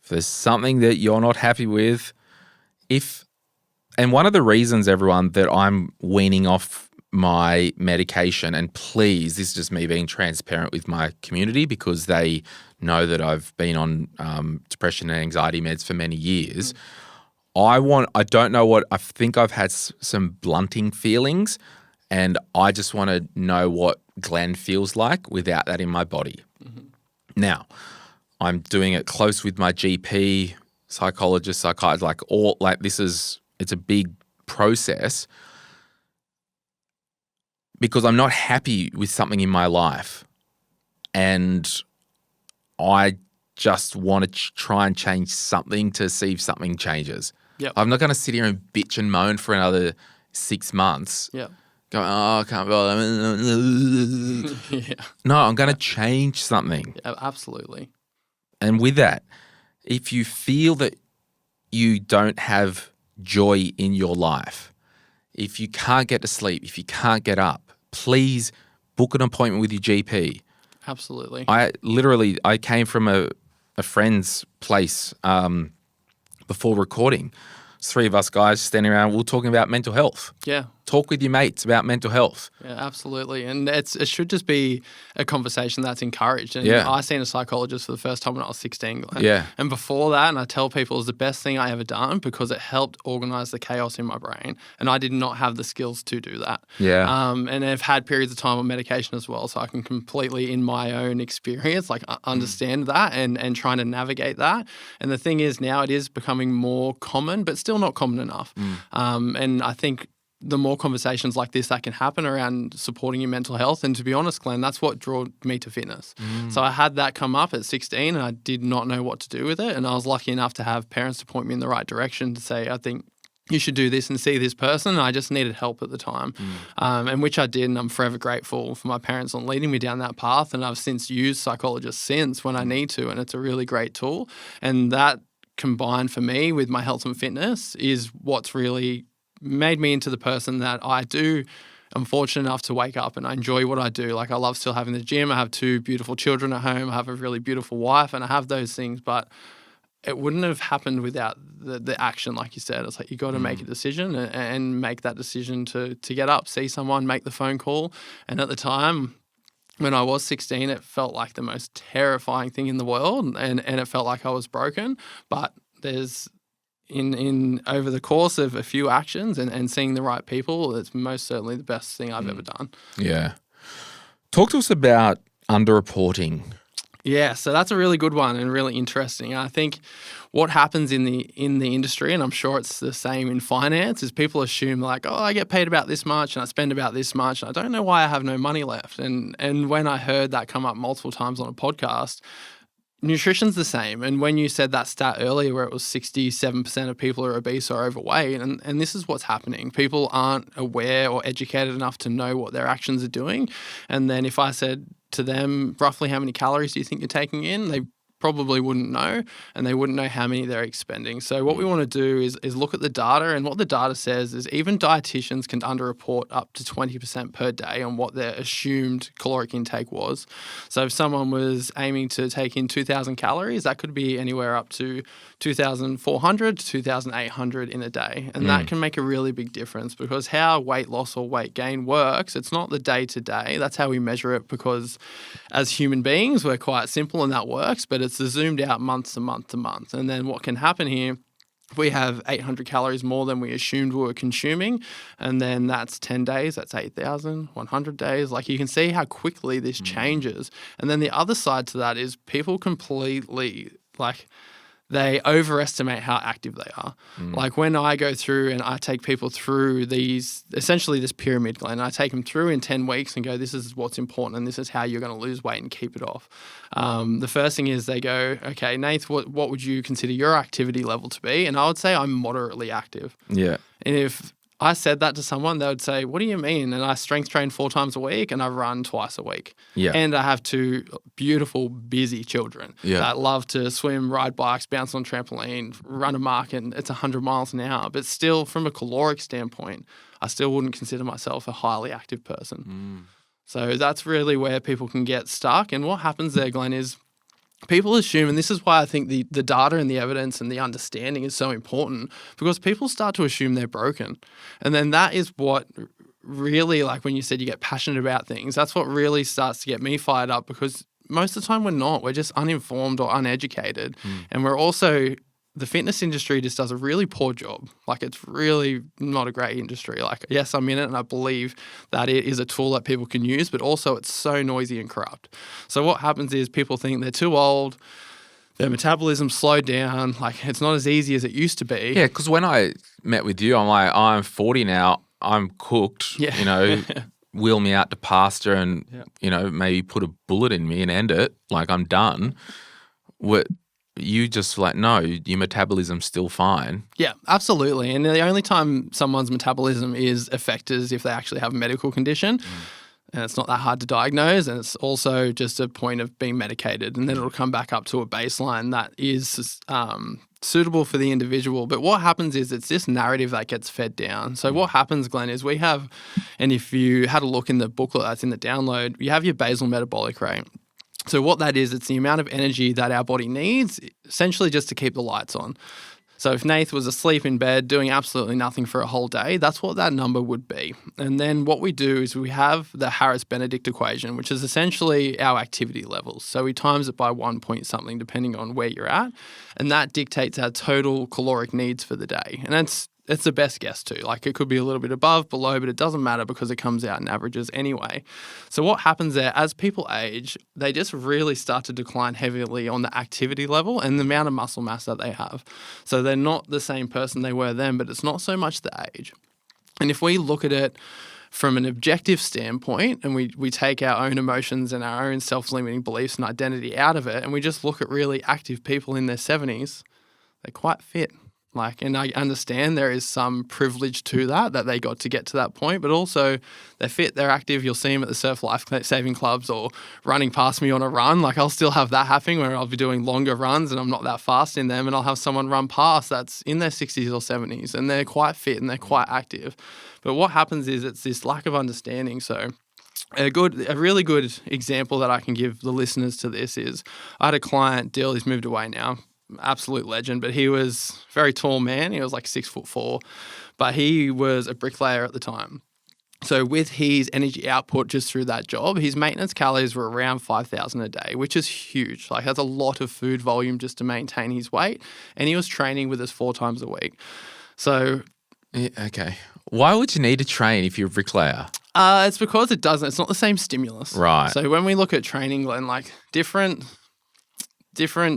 Speaker 1: If there's something that you're not happy with, and one of the reasons, everyone, that I'm weaning off my medication, and please, this is just me being transparent with my community because they know that I've been on depression and anxiety meds for many years. I think I've had some blunting feelings, and I just want to know what Glen feels like without that in my body. Now, I'm doing it close with my GP, psychologist, psychiatrist, it's a big process. because I'm not happy with something in my life and I just want to try and change something to see if something changes.
Speaker 2: Yep.
Speaker 1: I'm not going to sit here and bitch and moan for another 6 months.
Speaker 2: Yeah.
Speaker 1: Going, I can't bother.
Speaker 2: Yeah.
Speaker 1: No, I'm going to change something.
Speaker 2: Yeah, absolutely.
Speaker 1: And with that, if you feel that you don't have joy in your life, if you can't get to sleep, if you can't get up, please book an appointment with your GP.
Speaker 2: Absolutely.
Speaker 1: I came from a friend's place before recording. It's 3 of us guys standing around, we're talking about mental health.
Speaker 2: Yeah.
Speaker 1: Talk with your mates about mental health.
Speaker 2: Yeah, absolutely. And it should just be a conversation that's encouraged. And
Speaker 1: Yeah.
Speaker 2: I seen a psychologist for the first time when I was 16. Glenn.
Speaker 1: Yeah.
Speaker 2: And before that, and I tell people it was the best thing I ever done because it helped organize the chaos in my brain. And I did not have the skills to do that.
Speaker 1: Yeah.
Speaker 2: And I've had periods of time on medication as well. So I can completely, in my own experience, understand that and trying to navigate that. And the thing is now it is becoming more common, but still not common enough. And I think the more conversations like this that can happen around supporting your mental health. And to be honest, Glenn, that's what drew me to fitness. So I had that come up at 16 and I did not know what to do with it. And I was lucky enough to have parents to point me in the right direction to say, I think you should do this and see this person. And I just needed help at the time, and which I did. And I'm forever grateful for my parents on leading me down that path. And I've since used psychologists since when I need to. And it's a really great tool. And that combined for me with my health and fitness is what's really made me into the person that I do. I'm fortunate enough to wake up and I enjoy what I do. Like I love still having the gym. I have 2 beautiful children at home. I have a really beautiful wife and I have those things, but it wouldn't have happened without the action. Like you said, it's like you got to make a decision and make that decision to get up, see someone, make the phone call. And at the time, when I was 16, it felt like the most terrifying thing in the world and it felt like I was broken. But there's in over the course of a few actions and seeing the right people, it's most certainly the best thing I've ever done.
Speaker 1: Yeah. Talk to us about underreporting.
Speaker 2: Yeah, so that's a really good one and really interesting. I think what happens in the industry, and I'm sure it's the same in finance, is people assume like, oh, I get paid about this much and I spend about this much and I don't know why I have no money left. And when I heard that come up multiple times on a podcast, nutrition's the same. And when you said that stat earlier where it was 67% of people are obese or overweight, and this is what's happening. People aren't aware or educated enough to know what their actions are doing. And then if I said to them, roughly how many calories do you think you're taking in? They probably wouldn't know, and they wouldn't know how many they're expending. So what we want to do is look at the data, and what the data says is even dietitians can underreport up to 20% per day on what their assumed caloric intake was. So if someone was aiming to take in 2,000 calories, that could be anywhere up to 2,400 to 2,800 in a day. And that can make a really big difference because how weight loss or weight gain works, it's not the day-to-day. That's how we measure it because as human beings, we're quite simple and that works, but it's the zoomed out month to month to month. And then what can happen here, we have 800 calories more than we assumed we were consuming, and then that's 10 days, that's 8,000, 100 days. Like you can see how quickly this changes. And then the other side to that is people completely they overestimate how active they are. Like when I go through and I take people through essentially this pyramid, Glenn, I take them through in 10 weeks and go, this is what's important and this is how you're going to lose weight and keep it off. The first thing is they go, okay, Nath, what would you consider your activity level to be? And I would say I'm moderately active.
Speaker 1: Yeah.
Speaker 2: And if I said that to someone, they would say, what do you mean? And I strength train 4 times a week and I run twice a week.
Speaker 1: Yeah.
Speaker 2: And I have 2 beautiful, busy children that love to swim, ride bikes, bounce on trampoline, run a mark, and it's 100 miles an hour. But still, from a caloric standpoint, I still wouldn't consider myself a highly active person. So that's really where people can get stuck. And what happens there, Glenn, is people assume, and this is why I think the data and the evidence and the understanding is so important, because people start to assume they're broken. And then that is what really, like when you said you get passionate about things, that's what really starts to get me fired up, because most of the time we're not. We're just uninformed or uneducated. And we're also, the fitness industry just does a really poor job. Like it's really not a great industry. Like, yes, I'm in it and I believe that it is a tool that people can use, but also it's so noisy and corrupt. So what happens is people think they're too old, their metabolism slowed down, like it's not as easy as it used to be.
Speaker 1: Yeah, because when I met with you, I'm like, I'm 40 now, I'm cooked,
Speaker 2: Yeah.
Speaker 1: you know, wheel me out to pasture and, maybe put a bullet in me and end it, like I'm done. You just like, no, your metabolism's still fine.
Speaker 2: Yeah, absolutely. And the only time someone's metabolism is affected is if they actually have a medical condition. And it's not that hard to diagnose. And it's also just a point of being medicated. And then it'll come back up to a baseline that is suitable for the individual. But what happens is it's this narrative that gets fed down. So what happens, Glenn, is we have, and if you had a look in the booklet that's in the download, you have your basal metabolic rate. So what that is, it's the amount of energy that our body needs, essentially just to keep the lights on. So if Nath was asleep in bed doing absolutely nothing for a whole day, that's what that number would be. And then what we do is we have the Harris-Benedict equation, which is essentially our activity levels. So we times it by 1 point something depending on where you're at, and that dictates our total caloric needs for the day. And it's the best guess too. Like it could be a little bit above, below, but it doesn't matter because it comes out in averages anyway. So what happens there, as people age, they just really start to decline heavily on the activity level and the amount of muscle mass that they have. So they're not the same person they were then, but it's not so much the age. And if we look at it from an objective standpoint and we take our own emotions and our own self-limiting beliefs and identity out of it and we just look at really active people in their 70s, they're quite fit. And I understand there is some privilege to that they got to get to that point, but also they're fit, they're active. You'll see them at the surf life saving clubs or running past me on a run. Like I'll still have that happening where I'll be doing longer runs and I'm not that fast in them and I'll have someone run past that's in their 60s or 70s and they're quite fit and they're quite active. But what happens is it's this lack of understanding. So a really good example that I can give the listeners to this is I had a client, Dill, he's moved away now. Absolute legend, but he was a very tall man. He was like 6'4", but he was a bricklayer at the time. So with his energy output just through that job, his maintenance calories were around 5,000 a day, which is huge. Like that's a lot of food volume just to maintain his weight. And he was training with us 4 times a week. So
Speaker 1: okay, why would you need to train if you're a bricklayer?
Speaker 2: It's because it's not the same stimulus.
Speaker 1: Right.
Speaker 2: So when we look at training, Glenn, like different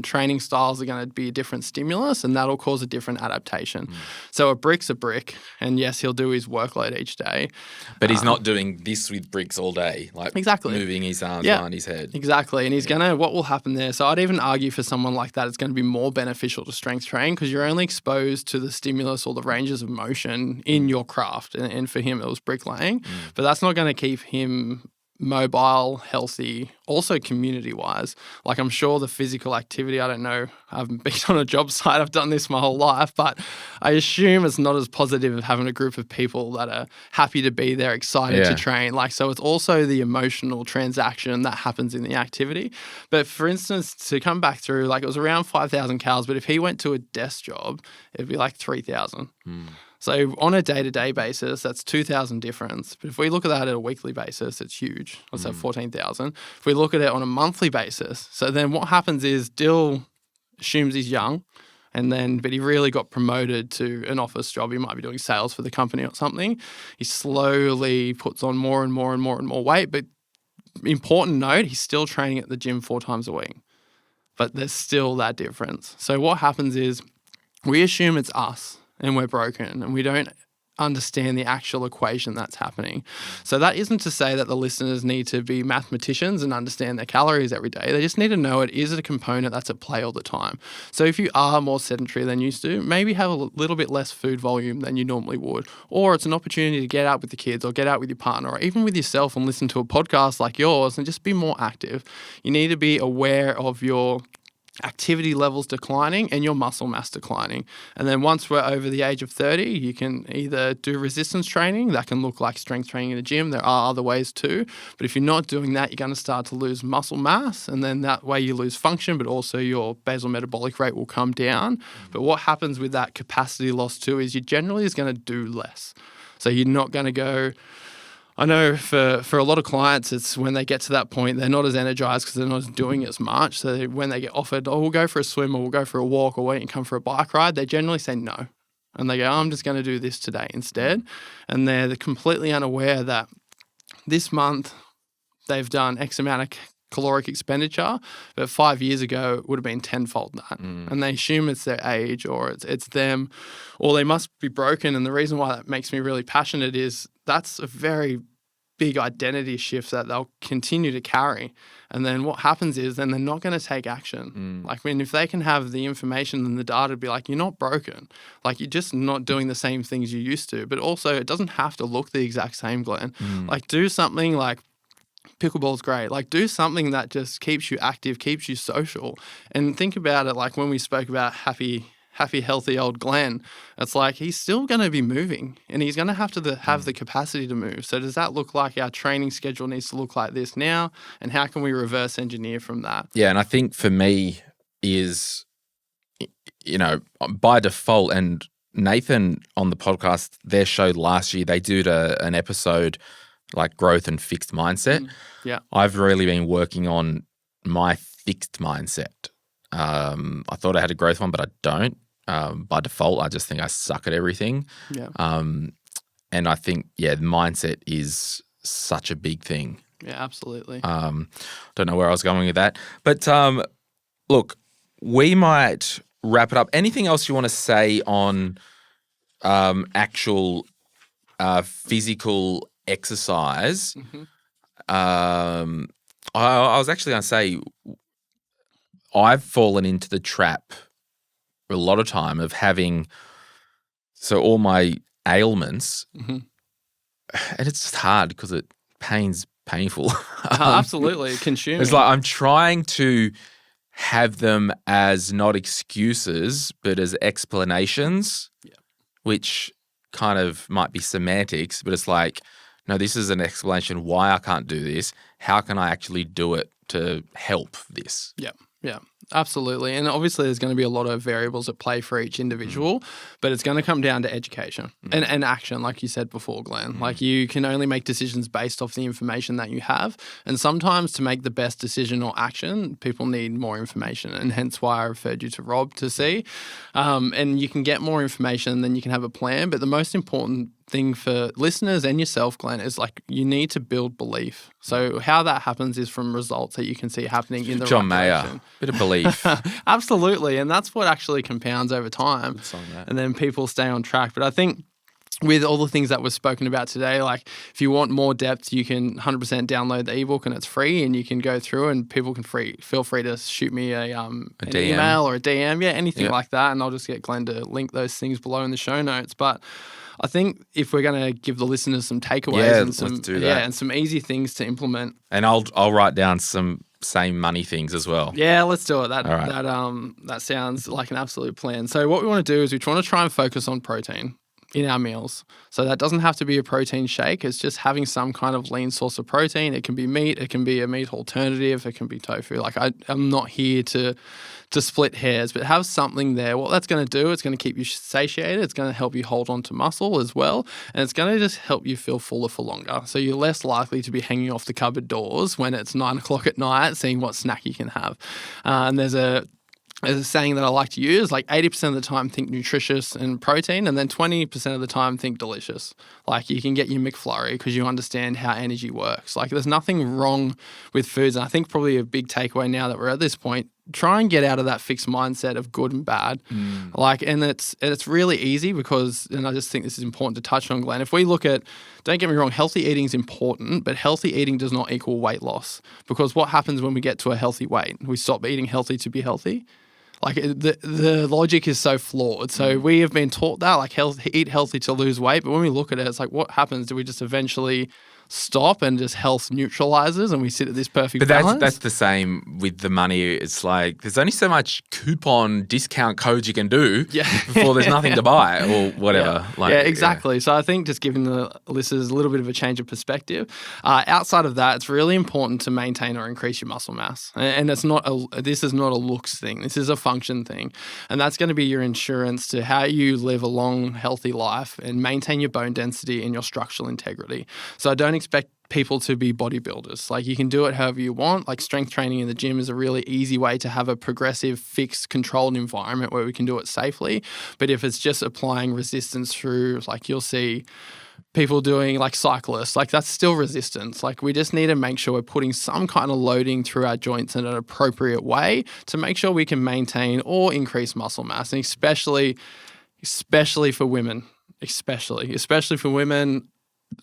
Speaker 2: training styles are going to be a different stimulus and that'll cause a different adaptation. So a brick's a brick and yes, he'll do his workload each day.
Speaker 1: But he's not doing this with bricks all day, like
Speaker 2: exactly.
Speaker 1: moving his arms behind his head.
Speaker 2: Exactly. And what will happen there, so I'd even argue for someone like that, it's going to be more beneficial to strength train because you're only exposed to the stimulus or the ranges of motion in your craft. And for him, it was bricklaying. But that's not going to keep him mobile, healthy, also community-wise. Like I'm sure the physical activity, I don't know, I haven't been on a job site, I've done this my whole life, but I assume it's not as positive as having a group of people that are happy to be there, excited to train. Like, so it's also the emotional transaction that happens in the activity. But for instance, to come back through, like it was around 5,000 calories, but if he went to a desk job, it'd be like 3,000. So on a day-to-day basis, that's 2,000 difference. But if we look at that at a weekly basis, it's huge. Let's say 14,000. If we look at it on a monthly basis, so then what happens is Dill assumes he's young, but he really got promoted to an office job. He might be doing sales for the company or something. He slowly puts on more and more and more and more weight. But important note, he's still training at the gym 4 times a week. But there's still that difference. So what happens is we assume it's us. And we're broken and we don't understand the actual equation that's happening. So that isn't to say that the listeners need to be mathematicians and understand their calories every day. They just need to know it is a component that's at play all the time. So if you are more sedentary than used to, maybe have a little bit less food volume than you normally would. Or it's an opportunity to get out with the kids or get out with your partner or even with yourself and listen to a podcast like yours and just be more active. You need to be aware of your activity levels declining and your muscle mass declining. And then once we're over the age of 30, you can either do resistance training. That can look like strength training in the gym. There are other ways too. But if you're not doing that, you're going to start to lose muscle mass. And then that way you lose function, but also your basal metabolic rate will come down. But what happens with that capacity loss too is you generally is going to do less. So you're not going to go... I know for a lot of clients, it's when they get to that point, they're not as energized because they're not doing as much. So when they get offered, we'll go for a swim or we'll go for a walk or why don't you come for a bike ride, they generally say no. And they go, I'm just going to do this today instead. And they're completely unaware that this month they've done X amount of caloric expenditure, but 5 years ago it would have been tenfold that. And they assume it's their age or it's them or they must be broken. And the reason why that makes me really passionate is that's a very big identity shifts that they'll continue to carry. And then what happens is then they're not going to take action. Like, if they can have the information and the data to be like, you're not broken. Like, you're just not doing the same things you used to. But also, it doesn't have to look the exact same, Glenn. Like, do something like pickleball's great. Like, do something that just keeps you active, keeps you social. And think about it like when we spoke about happy, healthy old Glenn, it's like he's still going to be moving and he's going to have the capacity to move. So does that look like our training schedule needs to look like this now? And how can we reverse engineer from that?
Speaker 1: Yeah, and I think for me is, by default, and Nathan on the podcast, their show last year, they did an episode like growth and fixed mindset.
Speaker 2: Yeah.
Speaker 1: I've really been working on my fixed mindset. I thought I had a growth one, but I don't. By default, I just think I suck at everything.
Speaker 2: Yeah.
Speaker 1: And I think, the mindset is such a big thing.
Speaker 2: Yeah, absolutely.
Speaker 1: Don't know where I was going with that. But look, we might wrap it up. Anything else you want to say on actual physical exercise? I was actually going to say I've fallen into the trap a lot of time of having all my ailments, and it's just hard because painful.
Speaker 2: Absolutely, consuming.
Speaker 1: It's like I'm trying to have them as not excuses but as explanations, which kind of might be semantics, but it's like, no, this is an explanation why I can't do this. How can I actually do it to help this?
Speaker 2: Yeah, absolutely. And obviously there's going to be a lot of variables at play for each individual, but it's going to come down to education and action, like you said before, Glenn. Like, you can only make decisions based off the information that you have. And sometimes to make the best decision or action, people need more information. And hence why I referred you to Rob to see. And you can get more information, then you can have a plan. But the most important thing for listeners and yourself, Glenn, is like you need to build belief. So how that happens is from results that you can see happening in the
Speaker 1: John
Speaker 2: right
Speaker 1: Mayer,
Speaker 2: direction.
Speaker 1: bit of belief.
Speaker 2: Absolutely. And that's what actually compounds over time. And then people stay on track. But I think with all the things that we've spoken about today, like if you want more depth, you can 100% download the ebook and it's free and you can go through and people can feel free to shoot me an email or a DM, anything like that. And I'll just get Glenn to link those things below in the show notes. But I think if we're going to give the listeners some takeaways and some
Speaker 1: let's do that.
Speaker 2: And some easy things to implement.
Speaker 1: And I'll write down some same money things as well.
Speaker 2: Yeah, let's do it. That sounds like an absolute plan. So what we want to do is we want to try and focus on protein in our meals. So that doesn't have to be a protein shake. It's just having some kind of lean source of protein. It can be meat. It can be a meat alternative. It can be tofu. Like I'm not here to split hairs, but have something there. What that's going to do, it's going to keep you satiated. It's going to help you hold on to muscle as well. And it's going to just help you feel fuller for longer. So you're less likely to be hanging off the cupboard doors when it's 9 o'clock at night, seeing what snack you can have. And there's a saying that I like to use, like 80% of the time think nutritious and protein, and then 20% of the time think delicious. Like you can get your McFlurry because you understand how energy works. Like there's nothing wrong with foods. And I think probably a big takeaway now that we're at this point, try and get out of that fixed mindset of good and bad. And it's really easy because, and I just think this is important to touch on, Glenn, if we look at, don't get me wrong, healthy eating is important, but healthy eating does not equal weight loss. Because what happens when we get to a healthy weight? We stop eating healthy to be healthy. Like the logic is so flawed. So we have been taught that, like eat healthy to lose weight. But when we look at it, it's like, what happens? Do we just eventually stop and just health neutralizes and we sit at this perfect balance?
Speaker 1: But that's the same with the money. It's like there's only so much coupon discount codes you can do before there's nothing to buy or whatever.
Speaker 2: Exactly. So I think just giving the listeners a little bit of a change of perspective. Outside of that, it's really important to maintain or increase your muscle mass. And this is not a looks thing. This is a function thing. And that's going to be your insurance to how you live a long, healthy life and maintain your bone density and your structural integrity. So I don't expect people to be bodybuilders. Like you can do it however you want. Like strength training in the gym is a really easy way to have a progressive, fixed, controlled environment where we can do it safely. But if it's just applying resistance through, like you'll see people doing like cyclists, like that's still resistance. Like we just need to make sure we're putting some kind of loading through our joints in an appropriate way to make sure we can maintain or increase muscle mass. And especially for women, especially for women,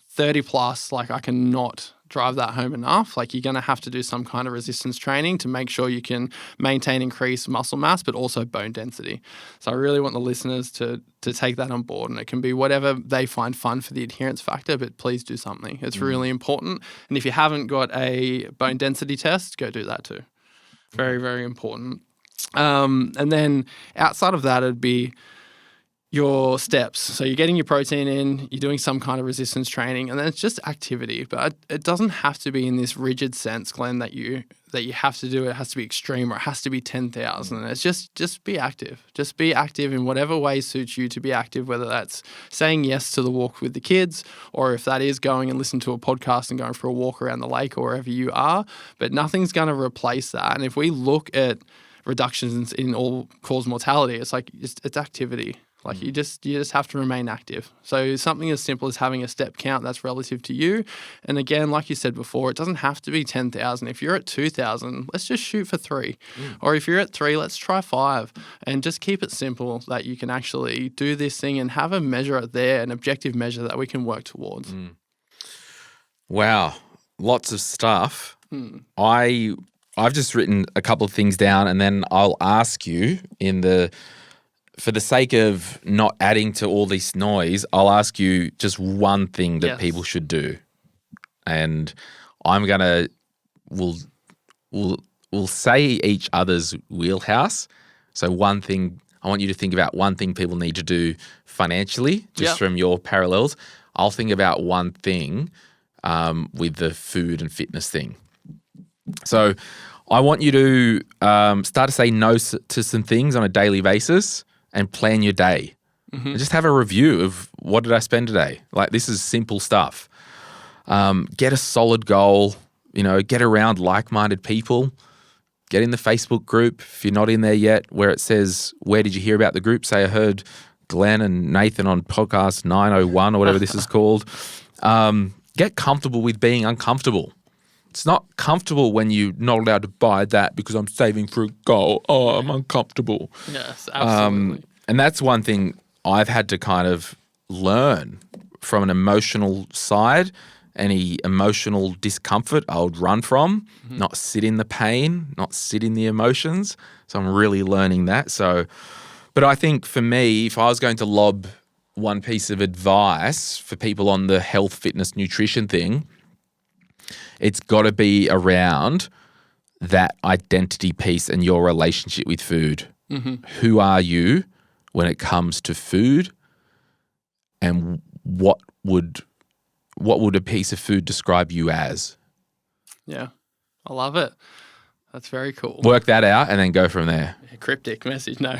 Speaker 2: 30 plus, like I cannot drive that home enough. Like you're going to have to do some kind of resistance training to make sure you can maintain increased muscle mass, but also bone density. So I really want the listeners to take that on board, and it can be whatever they find fun for the adherence factor, but please do something. It's really important. And if you haven't got a bone density test, go do that too. Very, very important. And then outside of that, it'd be your steps. So you're getting your protein in, you're doing some kind of resistance training, and then it's just activity. But it doesn't have to be in this rigid sense, Glenn, that you have to do it. It has to be extreme, or it has to be 10,000. It's just be active. Just be active in whatever way suits you to be active, whether that's saying yes to the walk with the kids, or if that is going and listen to a podcast and going for a walk around the lake or wherever you are. But nothing's going to replace that. And if we look at reductions in all-cause mortality, it's like it's activity. Like you just have to remain active. So something as simple as having a step count that's relative to you. And again, like you said before, it doesn't have to be 10,000. If you're at 2,000, let's just shoot for 3. Or if you're at 3, let's try 5. And just keep it simple that you can actually do this thing and have a measure there, an objective measure that we can work towards.
Speaker 1: Wow. Lots of stuff. I've just written a couple of things down, and then I'll ask you for the sake of not adding to all this noise, I'll ask you just one thing that people should do. And we'll say each other's wheelhouse. So one thing, I want you to think about one thing people need to do financially, just from your parallels. I'll think about one thing with the food and fitness thing. So I want you to start to say no to some things on a daily basis and plan your day. And just have a review of what did I spend today? Like, this is simple stuff. Get a solid goal, get around like-minded people. Get in the Facebook group if you're not in there yet, where it says, where did you hear about the group? Say I heard Glenn and Nathan on podcast 901 or whatever this is called. Get comfortable with being uncomfortable. It's not comfortable when you're not allowed to buy that because I'm saving for a goal. Oh, I'm uncomfortable.
Speaker 2: Yes, absolutely.
Speaker 1: And that's one thing I've had to kind of learn from an emotional side. Any emotional discomfort I would run from, not sit in the pain, not sit in the emotions. So I'm really learning that. But I think for me, if I was going to lob one piece of advice for people on the health, fitness, nutrition thing, it's got to be around that identity piece and your relationship with food. Who are you when it comes to food, and what would a piece of food describe you as? Yeah,
Speaker 2: I love it. That's very cool.
Speaker 1: Work that out and then go from there.
Speaker 2: Cryptic message, no.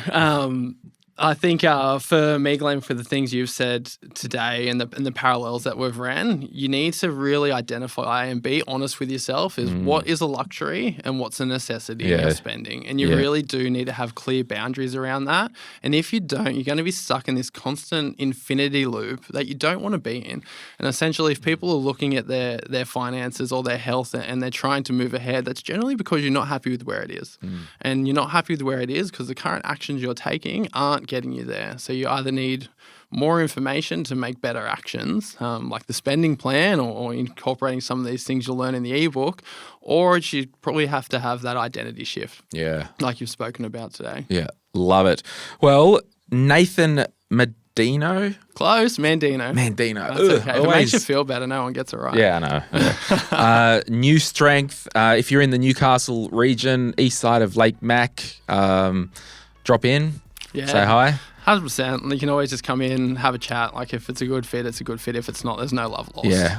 Speaker 2: I think for me, Glenn, for the things you've said today and the parallels that we've ran, you need to really identify and be honest with yourself is what is a luxury and what's a necessity in your spending. And you really do need to have clear boundaries around that. And if you don't, you're going to be stuck in this constant infinity loop that you don't want to be in. And essentially, if people are looking at their finances or their health and they're trying to move ahead, that's generally because you're not happy with where it is. And you're not happy with where it is because the current actions you're taking aren't getting you there. So you either need more information to make better actions, like the spending plan or incorporating some of these things you'll learn in the ebook, or you probably have to have that identity shift.
Speaker 1: Yeah.
Speaker 2: Like you've spoken about today.
Speaker 1: Yeah. Love it. Well, Nathan Mandeno.
Speaker 2: Close. Mandeno. That's okay. If it makes you feel better, no one gets it right.
Speaker 1: Yeah, I know. New Strength. If you're in the Newcastle region, east side of Lake Mac, drop in.
Speaker 2: Yeah.
Speaker 1: Say hi.
Speaker 2: 100%. You can always just come in, have a chat. Like if it's a good fit, it's a good fit. If it's not, there's no love lost.
Speaker 1: Yeah.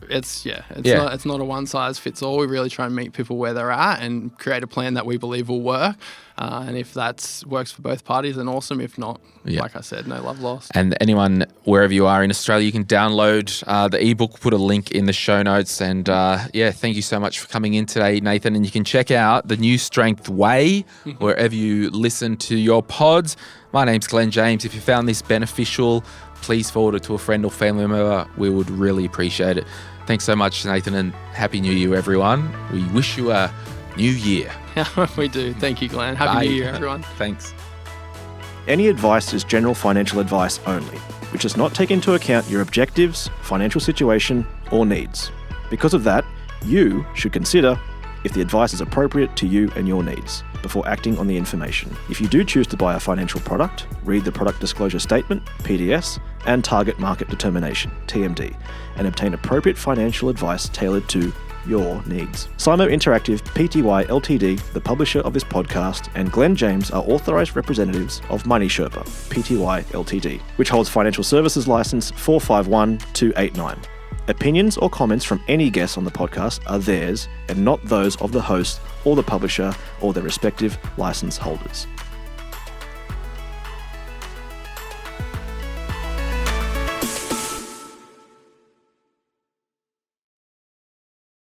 Speaker 2: It's not a one size fits all. We really try and meet people where they're at and create a plan that we believe will work. And if that works for both parties, then awesome. If not, like I said, no love lost.
Speaker 1: And anyone, wherever you are in Australia, you can download the ebook, put a link in the show notes. And thank you so much for coming in today, Nathan. And you can check out the New Strength Way wherever you listen to your pods. My name's Glen James. If you found this beneficial, please forward it to a friend or family member. We would really appreciate it. Thanks so much, Nathan, and Happy New Year, everyone. We wish you a new year.
Speaker 2: We do. Thank you, Glenn. Happy New Year, everyone.
Speaker 1: Thanks.
Speaker 3: any advice is general financial advice only, which does not take into account your objectives, financial situation, or needs. Because of that, you should consider if the advice is appropriate to you and your needs before acting on the information. If you do choose to buy a financial product, read the Product Disclosure Statement, PDS, and Target Market Determination, TMD, and obtain appropriate financial advice tailored to your needs. Simo Interactive Pty Ltd, the publisher of this podcast, and Glen James are authorised representatives of Money Sherpa Pty Ltd, which holds financial services license 451289. Opinions or comments from any guests on the podcast are theirs and not those of the host or the publisher or their respective license holders.